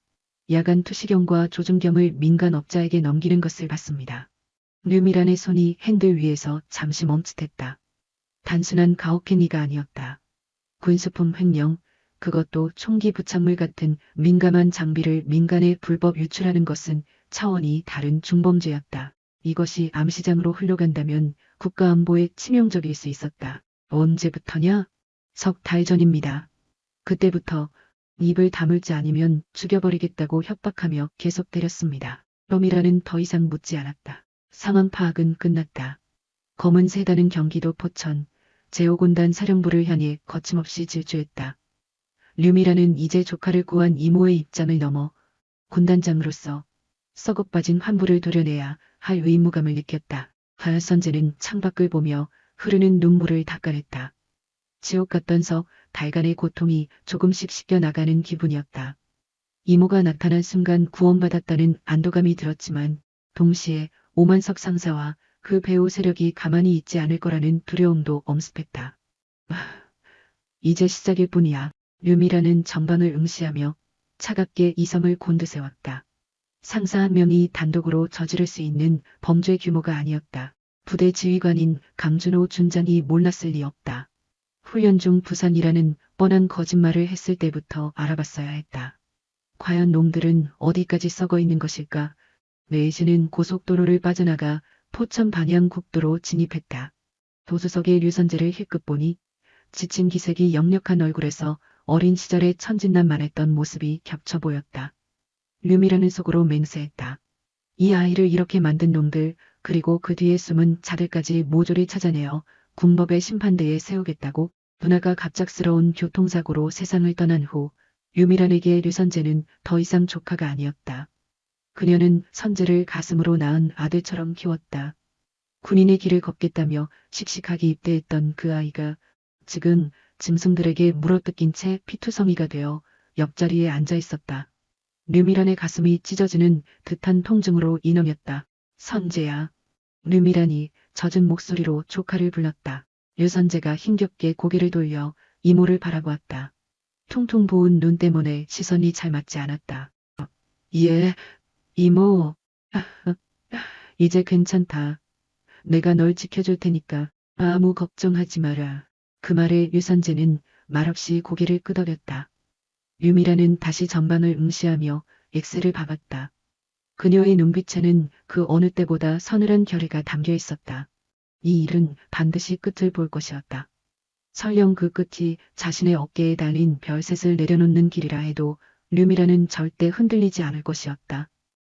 야간 투시경과 조준경을 민간업자에게 넘기는 것을 봤습니다. 류미란의 손이 핸들 위에서 잠시 멈칫했다. 단순한 가혹행위가 아니었다. 군수품 횡령, 그것도 총기 부착물 같은 민감한 장비를 민간에 불법 유출하는 것은 차원이 다른 중범죄였다. 이것이 암시장으로 흘러간다면 국가안보에 치명적일 수 있었다. 언제부터냐? 석 달 전입니다. 그때부터 입을 다물지 않으면 죽여버리겠다고 협박하며 계속 때렸습니다. 럼이라는 더 이상 묻지 않았다. 상황 파악은 끝났다. 검은 세단은 경기도 포천 제5군단 사령부를 향해 거침없이 질주했다. 류미라는 이제 조카를 구한 이모의 입장을 넘어 군단장으로서 썩어 빠진 환부를 도려내야 할 의무감을 느꼈다. 하선재는 창밖을 보며 흐르는 눈물을 닦아냈다. 지옥 같던 석 달간의 고통이 조금씩 씻겨나가는 기분이었다. 이모가 나타난 순간 구원받았다는 안도감이 들었지만 동시에 오만석 상사와 그 배후 세력이 가만히 있지 않을 거라는 두려움도 엄습했다. 이제 시작일 뿐이야. 류미라는 전방을 응시하며 차갑게 이성을 곤두세웠다. 상사 한 명이 단독으로 저지를 수 있는 범죄 규모가 아니었다. 부대 지휘관인 강준호 준장이 몰랐을 리 없다. 훈련 중 부산이라는 뻔한 거짓말을 했을 때부터 알아봤어야 했다. 과연 놈들은 어디까지 썩어 있는 것일까? 내시는 고속도로를 빠져나가 포천 방향 국도로 진입했다. 도수석의 류선재를 힐끗 보니 지친 기색이 역력한 얼굴에서 어린 시절의 천진난만했던 모습이 겹쳐 보였다. 류미라는 속으로 맹세했다. 이 아이를 이렇게 만든 놈들 그리고 그 뒤에 숨은 자들까지 모조리 찾아내어 군법의 심판대에 세우겠다고. 누나가 갑작스러운 교통사고로 세상을 떠난 후 류미란에게 류선재는 더 이상 조카가 아니었다. 그녀는 선재를 가슴으로 낳은 아들처럼 키웠다. 군인의 길을 걷겠다며 씩씩하게 입대했던 그 아이가 지금 짐승들에게 물어뜯긴 채 피투성이가 되어 옆자리에 앉아 있었다. 류미란의 가슴이 찢어지는 듯한 통증으로 이넘였다. 선재야. 류미란이 젖은 목소리로 조카를 불렀다. 류선재가 힘겹게 고개를 돌려 이모를 바라보았다. 퉁퉁 부은 눈 때문에 시선이 잘 맞지 않았다. 예, 이모. 이제 괜찮다. 내가 널 지켜줄 테니까 아무 걱정하지 마라. 그 말에 류선재는 말없이 고개를 끄덕였다. 류미라는 다시 전방을 응시하며 엑셀을 봐봤다. 그녀의 눈빛에는 그 어느 때보다 서늘한 결의가 담겨 있었다. 이 일은 반드시 끝을 볼 것이었다. 설령 그 끝이 자신의 어깨에 달린 별셋을 내려놓는 길이라 해도 류미라는 절대 흔들리지 않을 것이었다.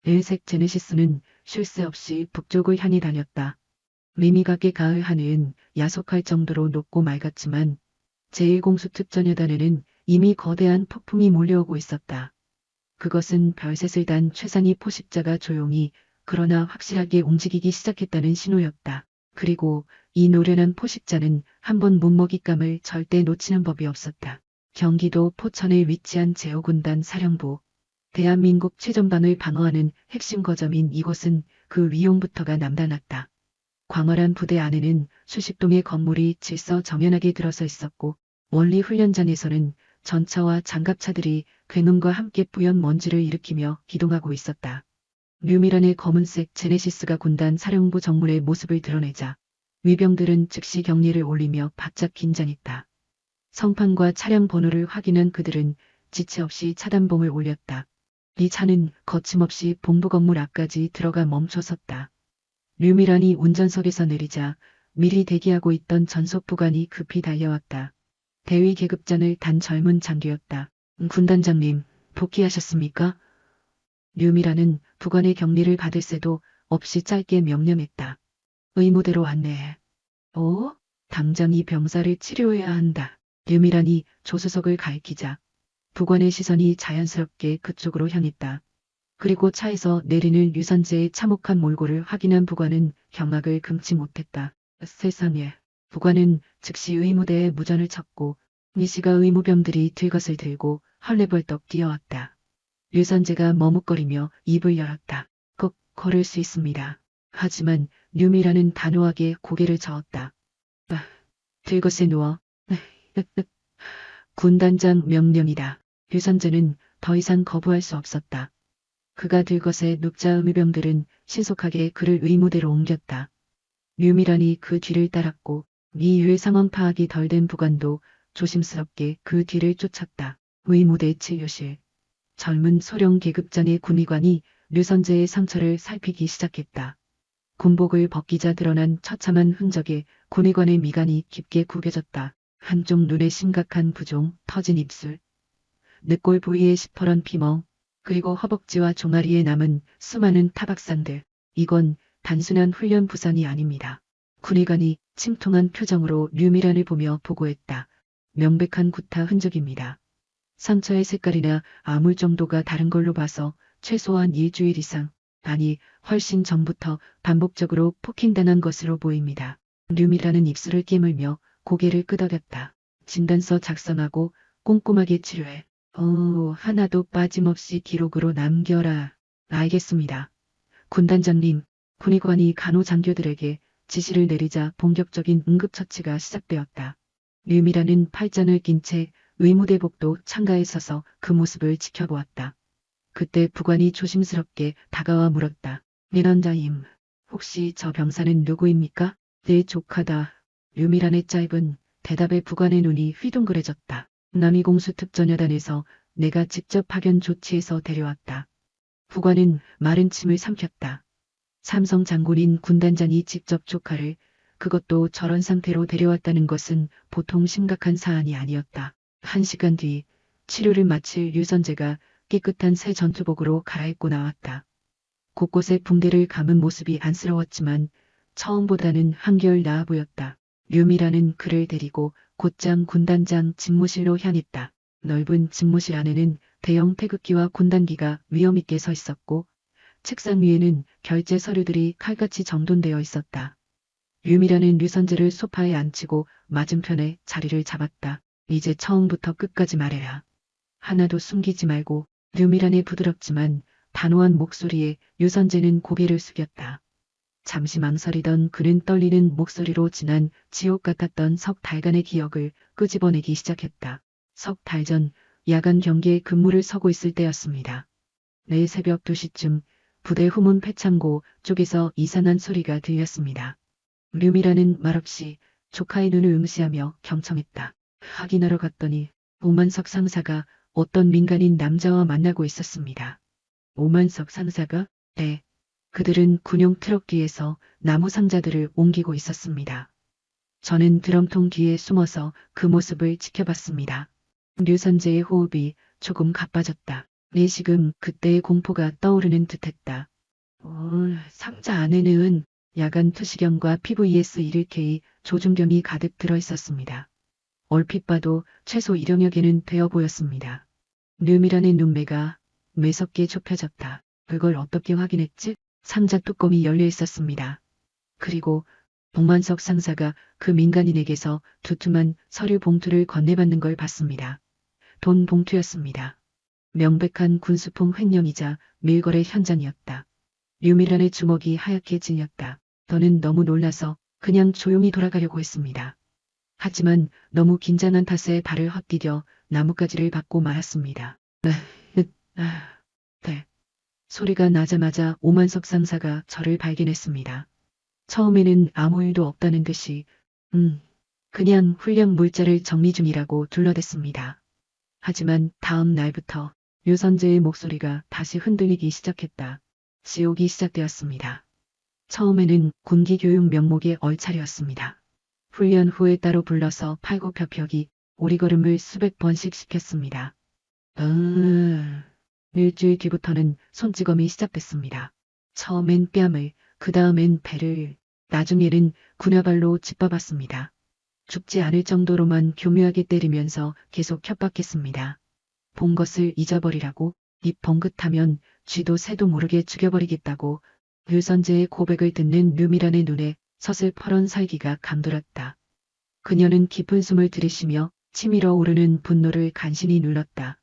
일색 제네시스는 쉴 새 없이 북쪽을 향해 다녔다. 미미각의 가을 하늘은 야속할 정도로 높고 맑았지만 제1공수 특전여단에는 이미 거대한 폭풍이 몰려오고 있었다. 그것은 별셋을 단 최상위 포식자가 조용히 그러나 확실하게 움직이기 시작했다는 신호였다. 그리고 이 노련한 포식자는 한번 묵먹잇감을 절대 놓치는 법이 없었다. 경기도 포천에 위치한 제5군단 사령부. 대한민국 최전방을 방어하는 핵심 거점인 이곳은 그 위용부터가 남다랐다. 광활한 부대 안에는 수십 동의 건물이 질서정연하게 들어서 있었고 원리 훈련장에서는 전차와 장갑차들이 괴눈과 함께 뿌연 먼지를 일으키며 기동하고 있었다. 류미란의 검은색 제네시스가 군단 사령부 정문의 모습을 드러내자 위병들은 즉시 경례를 올리며 바짝 긴장했다. 성판과 차량 번호를 확인한 그들은 지체 없이 차단봉을 올렸다. 이 차는 거침없이 본부 건물 앞까지 들어가 멈춰섰다. 류미란이 운전석에서 내리자 미리 대기하고 있던 전속 부관이 급히 달려왔다. 대위 계급장을 단 젊은 장교였다. 군단장님, 복귀하셨습니까? 류미란은 부관의 격리를 받을 새도 없이 짧게 명령했다. 의무대로 안내해. 어? 당장 이 병사를 치료해야 한다. 류미란이 조수석을 가리키자 부관의 시선이 자연스럽게 그쪽으로 향했다. 그리고 차에서 내리는 유선재의 참혹한 몰골을 확인한 부관은 경악을 금치 못했다. 세상에. 부관은 즉시 의무대에 무전을 쳤고 니시가 의무병들이 들것을 들고 헐레벌떡 뛰어왔다. 유선재가 머뭇거리며 입을 열었다. 꼭 걸을 수 있습니다. 하지만 류미라는 단호하게 고개를 저었다. 들것에 누워. 군단장 명령이다. 유선재는 더 이상 거부할 수 없었다. 그가 들것에 눕자 의무병들은 신속하게 그를 의무대로 옮겼다. 류미란이 그 뒤를 따랐고 이후의 상황 파악이 덜 된 부관도 조심스럽게 그 뒤를 쫓았다. 의무대 치료실. 젊은 소령 계급장의 군의관이 류선재의 상처를 살피기 시작했다. 군복을 벗기자 드러난 처참한 흔적에 군의관의 미간이 깊게 구겨졌다. 한쪽 눈에 심각한 부종, 터진 입술, 늑골 부위에 시퍼런 피멍, 그리고 허벅지와 종아리에 남은 수많은 타박상들. 이건 단순한 훈련 부상이 아닙니다. 군의관이 침통한 표정으로 류미란을 보며 보고했다. 명백한 구타 흔적입니다. 상처의 색깔이나 아물 정도가 다른 걸로 봐서 최소한 일주일 이상, 아니 훨씬 전부터 반복적으로 폭행당한 것으로 보입니다. 류미란은 입술을 깨물며 고개를 끄덕였다. 진단서 작성하고 꼼꼼하게 치료해. 하나도 빠짐없이 기록으로 남겨라. 알겠습니다. 군단장님, 군의관이 간호장교들에게 지시를 내리자 본격적인 응급처치가 시작되었다. 류미란은 팔짱을 낀 채 의무대복도 창가에 서서 그 모습을 지켜보았다. 그때 부관이 조심스럽게 다가와 물었다. 민원자님, 혹시 저 병사는 누구입니까? 내 조카다. 류미란의 짧은 대답에 부관의 눈이 휘둥그레졌다. 남이공수 특전여단에서 내가 직접 파견 조치해서 데려왔다. 부관은 마른 침을 삼켰다. 삼성 장군인 군단장이 직접 조카를, 그것도 저런 상태로 데려왔다는 것은 보통 심각한 사안이 아니었다. 1시간 뒤 치료를 마칠 유선재가 깨끗한 새 전투복으로 갈아입고 나왔다. 곳곳에 붕대를 감은 모습이 안쓰러웠지만 처음보다는 한결 나아 보였다. 류미라는 그를 데리고 곧장 군단장 집무실로 향했다. 넓은 집무실 안에는 대형 태극기와 군단기가 위엄있게 서 있었고 책상 위에는 결제 서류들이 칼같이 정돈되어 있었다. 류미라는 류선재를 소파에 앉히고 맞은편에 자리를 잡았다. 이제 처음부터 끝까지 말해라. 하나도 숨기지 말고. 류미란의 부드럽지만 단호한 목소리에 류선재는 고개를 숙였다. 잠시 망설이던 그는 떨리는 목소리로 지난 지옥 같았던 석 달간의 기억을 끄집어내기 시작했다. 석 달 전 야간 경계에 근무를 서고 있을 때였습니다. 내일 새벽 2시쯤 부대 후문 폐창고 쪽에서 이상한 소리가 들렸습니다. 류미란은 말없이 조카의 눈을 응시하며 경청했다. 확인하러 갔더니 오만석 상사가 어떤 민간인 남자와 만나고 있었습니다. 오만석 상사가? 네. 그들은 군용 트럭 뒤에서 나무 상자들을 옮기고 있었습니다. 저는 드럼통 뒤에 숨어서 그 모습을 지켜봤습니다. 류선재의 호흡이 조금 가빠졌다. 내시금 그때의 공포가 떠오르는 듯했다. 상자 안에는 야간 투시경과 PVS-11K 조준경이 가득 들어있었습니다. 얼핏 봐도 최소 1영역에는 되어 보였습니다. 류미란의 눈매가 매섭게 좁혀졌다. 그걸 어떻게 확인했지? 상자 뚜껑이 열려 있었습니다. 그리고 동만석 상사가 그 민간인에게서 두툼한 서류 봉투를 건네받는 걸 봤습니다. 돈 봉투였습니다. 명백한 군수품 횡령이자 밀거래 현장이었다. 류미란의 주먹이 하얗게 질렸다. 저는 너무 놀라서 그냥 조용히 돌아가려고 했습니다. 하지만 너무 긴장한 탓에 발을 헛디뎌 나뭇가지를 밟고 말았습니다. 네. 소리가 나자마자 오만석 상사가 저를 발견했습니다. 처음에는 아무 일도 없다는 듯이 그냥 훈련 물자를 정리 중이라고 둘러댔습니다. 하지만 다음 날부터 류선재의 목소리가 다시 흔들리기 시작했다. 지옥이 시작되었습니다. 처음에는 군기 교육 명목의 얼차려였습니다. 훈련 후에 따로 불러서 팔굽혀펴기, 오리걸음을 수백 번씩 시켰습니다. 일주일 뒤부터는 손찌검이 시작됐습니다. 처음엔 뺨을, 그 다음엔 배를, 나중에는 군화발로 짓밟았습니다. 죽지 않을 정도로만 교묘하게 때리면서 계속 협박했습니다. 본 것을 잊어버리라고, 입 벙긋하면 쥐도 새도 모르게 죽여버리겠다고. 류선재의 고백을 듣는 류미란의 눈에 서슬퍼런 살기가 감돌았다. 그녀는 깊은 숨을 들이쉬며 치밀어 오르는 분노를 간신히 눌렀다.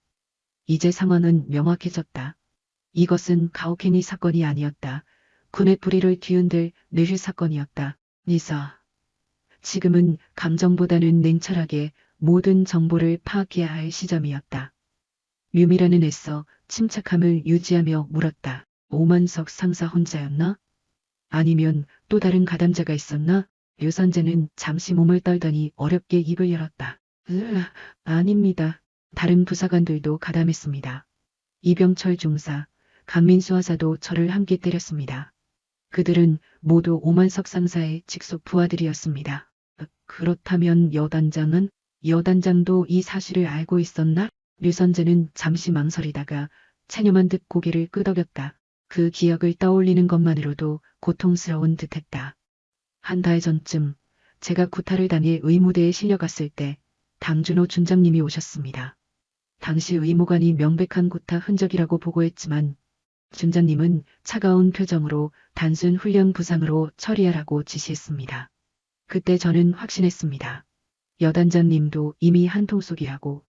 이제 상황은 명확해졌다. 이것은 가오케니 사건이 아니었다. 군의 불의를 뒤흔들 뇌휴 사건이었다. 니사. 지금은 감정보다는 냉철하게 모든 정보를 파악해야 할 시점이었다. 류미라는 애써 침착함을 유지하며 물었다. 오만석 상사 혼자였나? 아니면 또 다른 가담자가 있었나? 류선재는 잠시 몸을 떨더니 어렵게 입을 열었다. 아닙니다. 다른 부사관들도 가담했습니다. 이병철 중사, 강민수 하사도 저를 함께 때렸습니다. 그들은 모두 오만석 상사의 직속 부하들이었습니다. 그렇다면 여단장은? 여단장도 이 사실을 알고 있었나? 류선재는 잠시 망설이다가 체념한 듯 고개를 끄덕였다. 그 기억을 떠올리는 것만으로도 고통스러운 듯했다. 한 달 전쯤 제가 구타를 당해 의무대에 실려갔을 때 당준호 준장님이 오셨습니다. 당시 의무관이 명백한 구타 흔적이라고 보고했지만 준장님은 차가운 표정으로 단순 훈련 부상으로 처리하라고 지시했습니다. 그때 저는 확신했습니다. 여단장님도 이미 한통속이라고.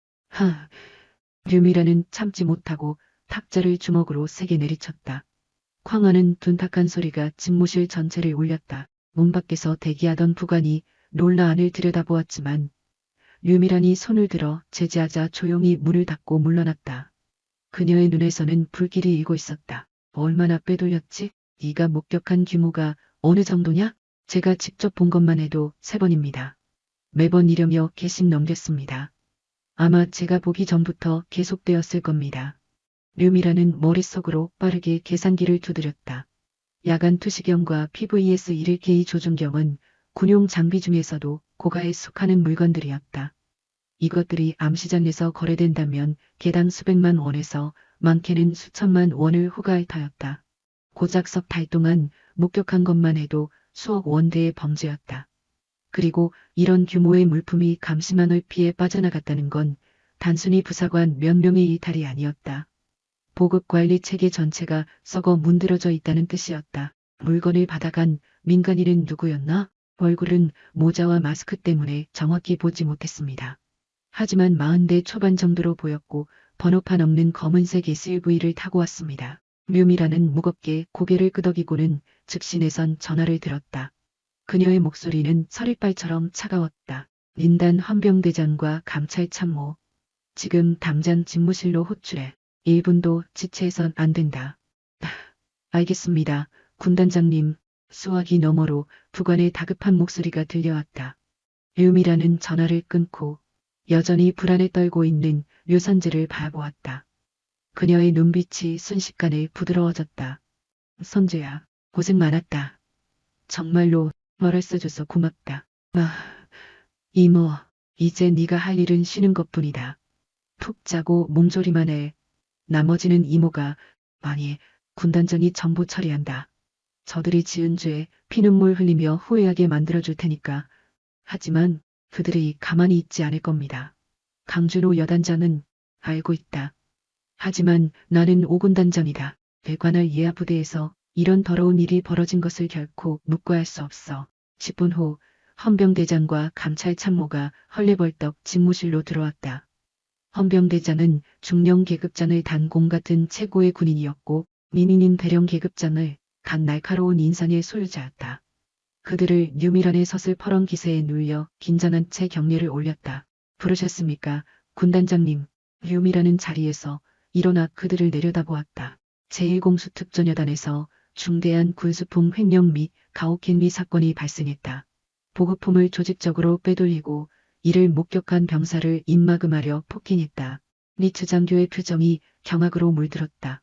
류미라는 참지 못하고 탁자를 주먹으로 세게 내리쳤다. 쾅하는 둔탁한 소리가 집무실 전체를 울렸다. 문 밖에서 대기하던 부관이 놀라 안을 들여다보았지만 류미란이 손을 들어 제지하자 조용히 문을 닫고 물러났다. 그녀의 눈에서는 불길이 일고 있었다. 얼마나 빼돌렸지? 네가 목격한 규모가 어느 정도냐? 제가 직접 본 것만 해도 3번입니다. 매번 이러며 개씩 넘겼습니다. 아마 제가 보기 전부터 계속되었을 겁니다. 류미라는 머릿속으로 빠르게 계산기를 두드렸다. 야간 투시경과 PVS-11K 조준경은 군용 장비 중에서도 고가에 속하는 물건들이었다. 이것들이 암시장에서 거래된다면 개당 수백만 원에서 많게는 수천만 원을 호가할 터였다. 고작 석 달 동안 목격한 것만 해도 수억 원대의 범죄였다. 그리고 이런 규모의 물품이 감시망을 피해 빠져나갔다는 건 단순히 부사관 몇 명의 이탈이 아니었다. 보급관리 체계 전체가 썩어 문드러져 있다는 뜻이었다. 물건을 받아간 민간인은 누구였나? 얼굴은 모자와 마스크 때문에 정확히 보지 못했습니다. 하지만 40대 초반 정도로 보였고 번호판 없는 검은색 SUV를 타고 왔습니다. 류미라는 무겁게 고개를 끄덕이고는 즉시 내선 전화를 들었다. 그녀의 목소리는 서리빨처럼 차가웠다. 린단 헌병대장과 감찰 참모. 지금 당장 집무실로 호출해. 1분도 지체해선 안 된다. 알겠습니다. 군단장님. 수화기 너머로 부관의 다급한 목소리가 들려왔다. 류미라는 전화를 끊고 여전히 불안에 떨고 있는 류선재를 바라보았다. 그녀의 눈빛이 순식간에 부드러워졌다. 선재야, 고생 많았다. 정말로 말을 써줘서 고맙다. 이모, 이제 네가 할 일은 쉬는 것뿐이다. 푹 자고 몸조리만 해. 나머지는 이모가, 아니, 군단장이 정보 처리한다. 저들이 지은 죄 피눈물 흘리며 후회하게 만들어줄 테니까. 하지만 그들이 가만히 있지 않을 겁니다. 강준호 여단장은 알고 있다. 하지만 나는 5군단장이다. 대관할 예하부대에서 이런 더러운 일이 벌어진 것을 결코 묵과할 수 없어. 10분 후 헌병대장과 감찰 참모가 헐레벌떡 집무실로 들어왔다. 헌병대장은 중령 계급장을 단 공 같은 최고의 군인이었고 민인인 대령 계급장을 단 날카로운 인상의 소유자였다. 그들을 류미란의 서슬퍼런 기세에 눌려 긴장한 채 경례를 올렸다. 부르셨습니까? 군단장님. 류미란은 자리에서 일어나 그들을 내려다보았다. 제1공수특전여단에서 중대한 군수품 횡령 및 가혹행위 사건이 발생했다. 보급품을 조직적으로 빼돌리고 이를 목격한 병사를 입막음하려 폭행했다. 리츠 장교의 표정이 경악으로 물들었다.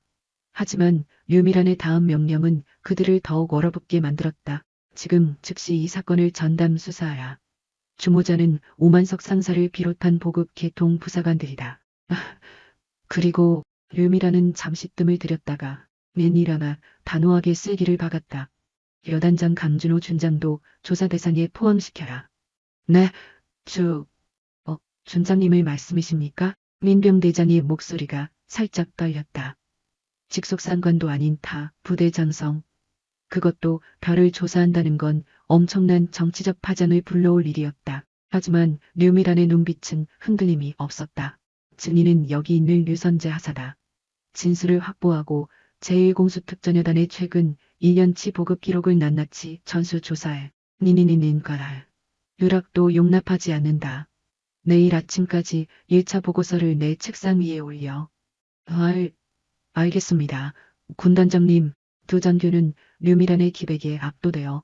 하지만 류미란의 다음 명령은 그들을 더욱 얼어붙게 만들었다. 지금 즉시 이 사건을 전담 수사하라. 주모자는 오만석 상사를 비롯한 보급 계통 부사관들이다. 그리고 류미란은 잠시 뜸을 들였다가 맨일하나 단호하게 쓸기를 박았다. 여단장 강준호 준장도 조사 대상에 포함시켜라. 네, 준장님의 말씀이십니까? 민병대장의 목소리가 살짝 떨렸다. 직속상관도 아닌 타 부대 장성. 그것도 별을 조사한다는 건 엄청난 정치적 파장을 불러올 일이었다. 하지만 류미란의 눈빛은 흔들림이 없었다. 증인은 여기 있는 류선재 하사다. 진술을 확보하고 제1공수특전여단의 최근 1년치 보급 기록을 낱낱이 전수조사해. 니니니닌 거랄. 누락도 용납하지 않는다. 내일 아침까지 1차 보고서를 내 책상 위에 올려. 알겠습니다. 군단장님. 두 장교는 류미란의 기백에 압도되어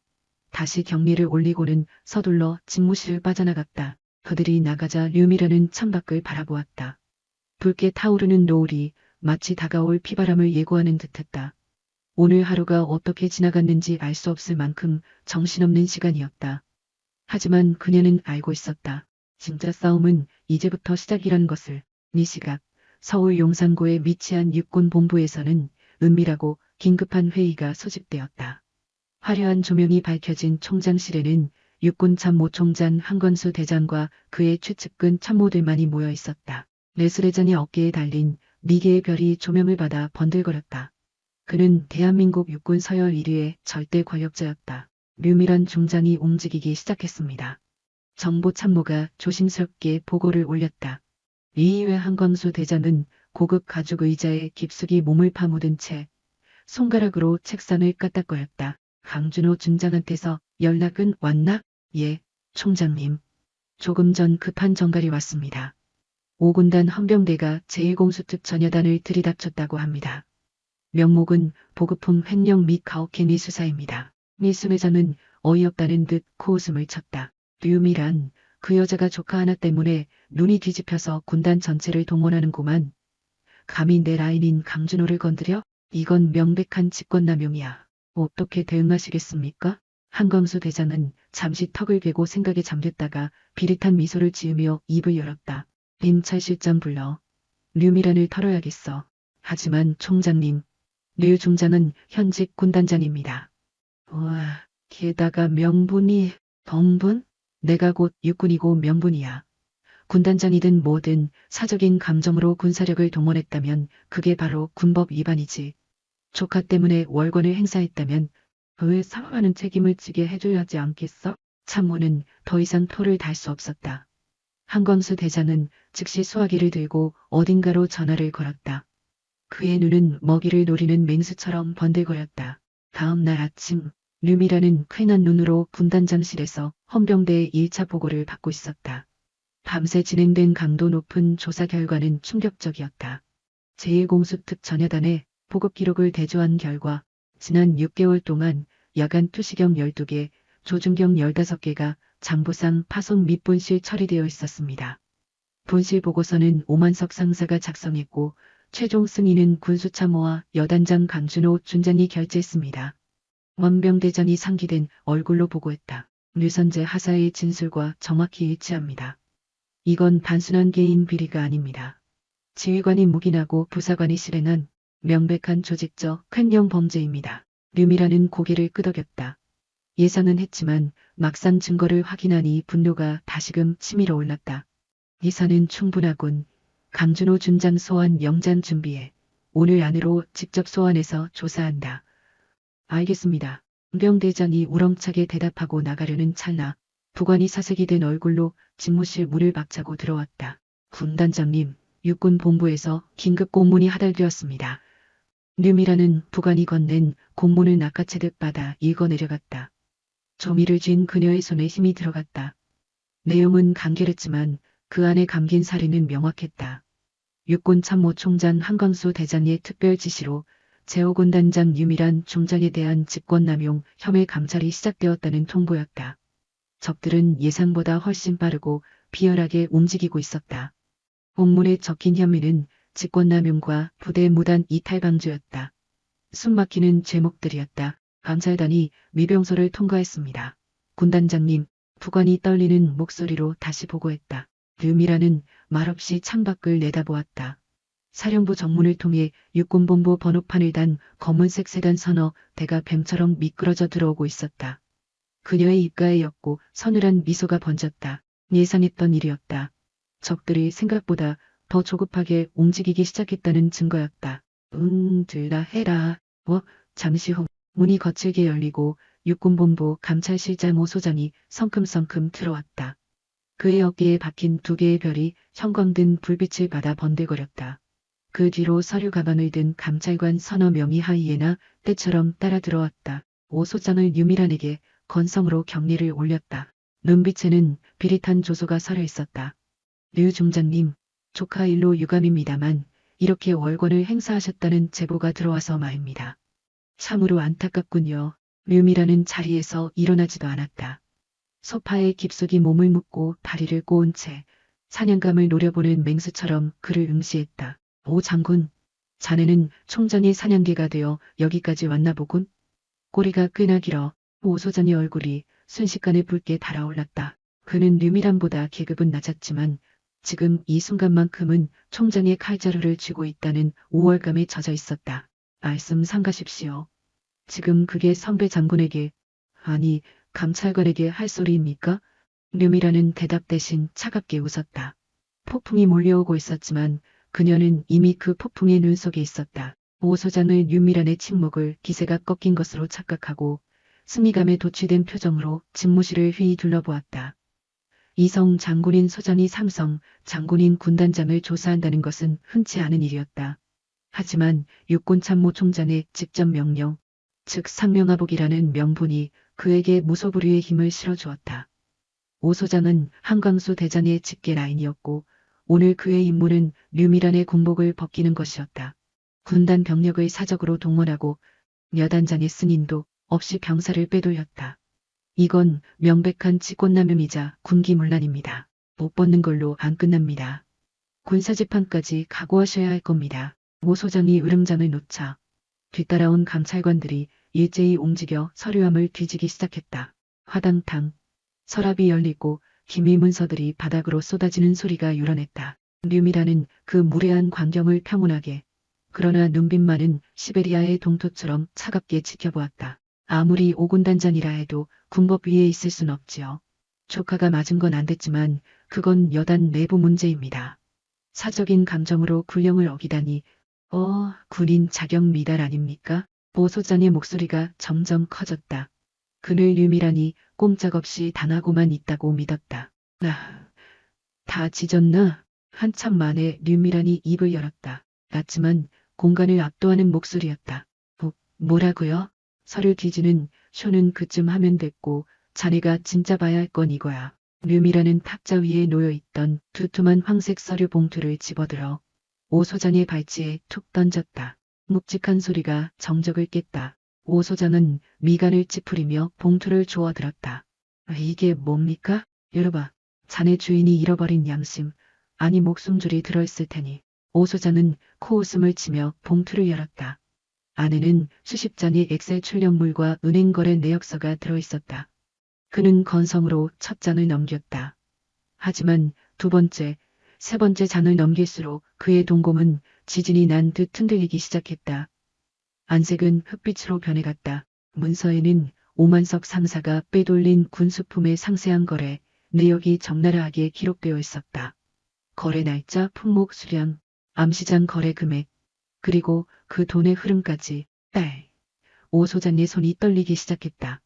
다시 경리를 올리고는 서둘러 집무실을 빠져나갔다. 그들이 나가자 류미란은 창밖을 바라보았다. 붉게 타오르는 노을이 마치 다가올 피바람을 예고하는 듯했다. 오늘 하루가 어떻게 지나갔는지 알 수 없을 만큼 정신없는 시간이었다. 하지만 그녀는 알고 있었다. 진짜 싸움은 이제부터 시작이라는 것을. 이 시각 서울 용산고에 위치한 육군본부에서는 은밀하고 긴급한 회의가 소집되었다. 화려한 조명이 밝혀진 총장실에는 육군 참모총장 한건수 대장과 그의 최측근 참모들만이 모여 있었다. 레스레전이 어깨에 달린 미개의 별이 조명을 받아 번들거렸다. 그는 대한민국 육군 서열 1위의 절대 권력자였다. 류미란 중장이 움직이기 시작했습니다. 정보 참모가 조심스럽게 보고를 올렸다. 이이회 한광수 대장은 고급 가죽 의자에 깊숙이 몸을 파묻은 채 손가락으로 책상을 까딱거렸다. 강준호 중장한테서 연락은 왔나? 예, 총장님. 조금 전 급한 전갈이 왔습니다. 5군단 헌병대가 제1공수특전여단을 들이닥쳤다고 합니다. 명목은 보급품 횡령 및 가혹행위 수사입니다. 미순 회장은 어이없다는 듯 코웃음을 쳤다. 류미란, 그 여자가 조카 하나 때문에 눈이 뒤집혀서 군단 전체를 동원하는구만. 감히 내 라인인 강준호를 건드려? 이건 명백한 직권남용이야. 어떻게 대응하시겠습니까? 한광수 대장은 잠시 턱을 괴고 생각에 잠겼다가 비릿한 미소를 지으며 입을 열었다. 임찰 실장 불러. 류미란을 털어야겠어. 하지만 총장님, 류 중장은 현직 군단장입니다. 와, 게다가 명분이 덩분? 내가 곧 육군이고 명분이야. 군단장이든 뭐든 사적인 감정으로 군사력을 동원했다면 그게 바로 군법 위반이지. 조카 때문에 월권을 행사했다면 그의 사과하는 책임을 지게 해줘야 하지 않겠어? 참모는 더 이상 토를 달 수 없었다. 한광수 대장은 즉시 수화기를 들고 어딘가로 전화를 걸었다. 그의 눈은 먹이를 노리는 맹수처럼 번들거렸다. 다음 날 아침 류미라는 쾌한 눈으로 군단장실에서 헌병대의 1차 보고를 받고 있었다. 밤새 진행된 강도 높은 조사 결과는 충격적이었다. 제1공수특전여단의 보급 기록을 대조한 결과 지난 6개월 동안 야간 투시경 12개, 조준경 15개가 장부상 파손 및 분실 처리되어 있었습니다. 분실 보고서는 오만석 상사가 작성했고 최종 승인은 군수참모와 여단장 강준호 준장이 결재했습니다. 원병대장이 상기된 얼굴로 보고했다. 류선재 하사의 진술과 정확히 일치합니다. 이건 단순한 개인 비리가 아닙니다. 지휘관이 묵인하고 부사관이 실행한 명백한 조직적 횡령 범죄입니다. 류미라는 고개를 끄덕였다. 예상은 했지만 막상 증거를 확인하니 분노가 다시금 치밀어 올랐다. 이사는 충분하군. 강준호 준장 소환 영장 준비해. 오늘 안으로 직접 소환해서 조사한다. 알겠습니다. 병대장이 우렁차게 대답하고 나가려는 찰나 부관이 사색이 된 얼굴로 집무실 문을 박차고 들어왔다. 군단장님, 육군본부에서 긴급 공문이 하달되었습니다. 류미라는 부관이 건넨 공문을 낚아채듯 받아 읽어내려갔다. 조미를 쥔 그녀의 손에 힘이 들어갔다. 내용은 간결했지만 그 안에 감긴 사리는 명확했다. 육군 참모총장 한광수 대장의 특별 지시로 제5군단장 유미란 중장에 대한 직권남용 혐의 감찰이 시작되었다는 통보였다. 적들은 예상보다 훨씬 빠르고 비열하게 움직이고 있었다. 본문에 적힌 혐의는 직권남용과 부대 무단 이탈 방조였다. 숨막히는 제목들이었다. 감찰단이 위병소를 통과했습니다. 군단장님, 부관이 떨리는 목소리로 다시 보고했다. 류미라는 말없이 창밖을 내다보았다. 사령부 정문을 통해 육군본부 번호판을 단 검은색 세단 서너 대가 뱀처럼 미끄러져 들어오고 있었다. 그녀의 입가에 옅고 서늘한 미소가 번졌다. 예상했던 일이었다. 적들이 생각보다 더 조급하게 움직이기 시작했다는 증거였다. 들라 해라. 잠시 후 문이 거칠게 열리고 육군본부 감찰실장 오 소장이 성큼성큼 들어왔다. 그의 어깨에 박힌 두 개의 별이 형광등 불빛을 받아 번들거렸다. 그 뒤로 서류 가방을 든 감찰관 서너 명이 하이에나 때처럼 따라 들어왔다. 오 소장을 유미란에게 건성으로 격리를 올렸다. 눈빛에는 비릿한 조소가 서려 있었다. 류 중장님, 조카 일로 유감입니다만 이렇게 월권을 행사하셨다는 제보가 들어와서 말입니다. 참으로 안타깝군요. 류미라는 자리에서 일어나지도 않았다. 소파에 깊숙이 몸을 묻고 다리를 꼬은 채 사냥감을 노려보는 맹수처럼 그를 응시했다. 오 장군, 자네는 총장의 사냥개가 되어 여기까지 왔나 보군. 꼬리가 꽤나 길어. 오 소장의 얼굴이 순식간에 붉게 달아올랐다. 그는 류미란보다 계급은 낮았지만 지금 이 순간만큼은 총장의 칼자루를 쥐고 있다는 우월감에 젖어 있었다. 말씀 삼가십시오. 지금 그게 선배 장군에게, 아니 감찰관에게 할 소리입니까? 류미라는 대답 대신 차갑게 웃었다. 폭풍이 몰려오고 있었지만 그녀는 이미 그 폭풍의 눈 속에 있었다. 오 소장의 류미란의 침묵을 기세가 꺾인 것으로 착각하고 승리감에 도취된 표정으로 집무실을 휘이 둘러보았다. 이성 장군인 소장이 삼성 장군인 군단장을 조사한다는 것은 흔치 않은 일이었다. 하지만 육군참모총장의 직접 명령, 즉 상명하복이라는 명분이 그에게 무소불위의 힘을 실어주었다. 오 소장은 한광수 대장의 직계 라인이었고 오늘 그의 임무는 류미란의 군복을 벗기는 것이었다. 군단 병력을 사적으로 동원하고 여단장의 승인도 없이 병사를 빼돌렸다. 이건 명백한 직권남용이자 군기문란입니다. 못 벗는 걸로 안 끝납니다. 군사재판까지 각오하셔야 할 겁니다. 오 소장이 으름장을 놓자 뒤따라온 감찰관들이 일제히 움직여 서류함을 뒤지기 시작했다. 화당탕 서랍이 열리고 기밀 문서들이 바닥으로 쏟아지는 소리가 유런했다. 류미라는 그 무례한 광경을 평온하게 그러나 눈빛만은 시베리아의 동토처럼 차갑게 지켜보았다. 아무리 오군단장이라 해도 군법 위에 있을 순 없지요. 조카가 맞은 건 안 됐지만 그건 여단 내부 문제입니다. 사적인 감정으로 군령을 어기다니 군인 자격 미달 아닙니까? 오 소장의 목소리가 점점 커졌다. 그를 류미란이 꼼짝없이 당하고만 있다고 믿었다. 다 지졌나? 한참 만에 류미란이 입을 열었다. 낮지만 공간을 압도하는 목소리였다. 뭐라고요? 서류 뒤지는 쇼는 그쯤 하면 됐고 자네가 진짜 봐야 할 건 이거야. 류미란은 탁자 위에 놓여있던 두툼한 황색 서류 봉투를 집어들어 오 소장의 발치에 툭 던졌다. 묵직한 소리가 정적을 깼다. 오 소장은 미간을 찌푸리며 봉투를 주워들었다. 이게 뭡니까? 열어봐. 자네 주인이 잃어버린 양심, 아니 목숨줄이 들어있을 테니. 오 소장은 코웃음을 치며 봉투를 열었다. 안에는 수십 장의 엑셀 출력물과 은행거래 내역서가 들어있었다. 그는 건성으로 첫 장을 넘겼다. 하지만 두 번째, 세 번째 장을 넘길수록 그의 동공은 지진이 난 듯 흔들리기 시작했다. 안색은 흑빛으로 변해갔다. 문서에는 오만석 상사가 빼돌린 군수품의 상세한 거래 내역이 적나라하게 기록되어 있었다. 거래 날짜, 품목, 수량, 암시장 거래 금액, 그리고 그 돈의 흐름까지. 오 소장의 손이 떨리기 시작했다.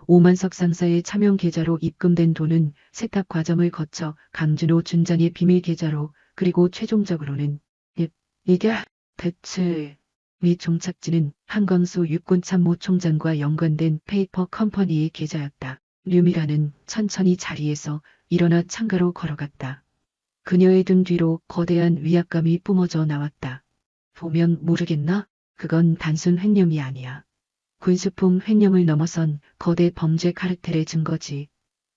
오만석 상사의 차명 계좌로 입금된 돈은 세탁 과정을 거쳐 강준호 준장의 비밀 계좌로, 그리고 최종적으로는 이게 대체 이 종착지는 한광수 육군참모총장과 연관된 페이퍼 컴퍼니의 계좌였다. 류미라는 천천히 자리에서 일어나 창가로 걸어갔다. 그녀의 등 뒤로 거대한 위압감이 뿜어져 나왔다. 보면 모르겠나? 그건 단순 횡령이 아니야. 군수품 횡령을 넘어선 거대 범죄 카르텔의 증거지.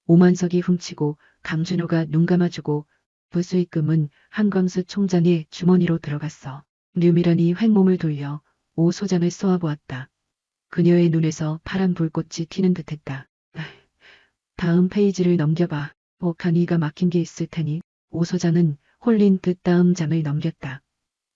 오만석이 훔치고 강준호가 눈 감아주고 부수입금은 한광수 총장의 주머니로 들어갔어. 류미란이 횡몸을 돌려 오 소장을 쏘아보았다. 그녀의 눈에서 파란 불꽃이 튀는 듯했다. 다음 페이지를 넘겨봐. 혹한 이가 막힌 게 있을 테니. 오 소장은 홀린 듯 다음 장을 넘겼다.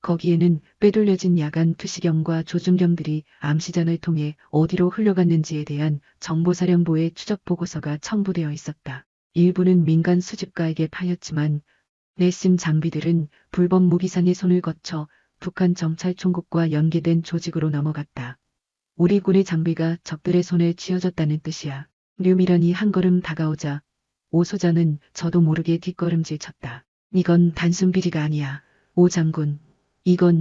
거기에는 빼돌려진 야간 투시경과 조준경들이 암시장을 통해 어디로 흘러갔는지에 대한 정보사령부의 추적 보고서가 첨부되어 있었다. 일부는 민간 수집가에게 팔렸지만 내심 장비들은 불법 무기상의 손을 거쳐 북한 정찰총국과 연계된 조직으로 넘어갔다. 우리 군의 장비가 적들의 손에 쥐어졌다는 뜻이야. 류미란이 한 걸음 다가오자 오 소장은 저도 모르게 뒷걸음질 쳤다. 이건 단순 비리가 아니야. 오 장군, 이건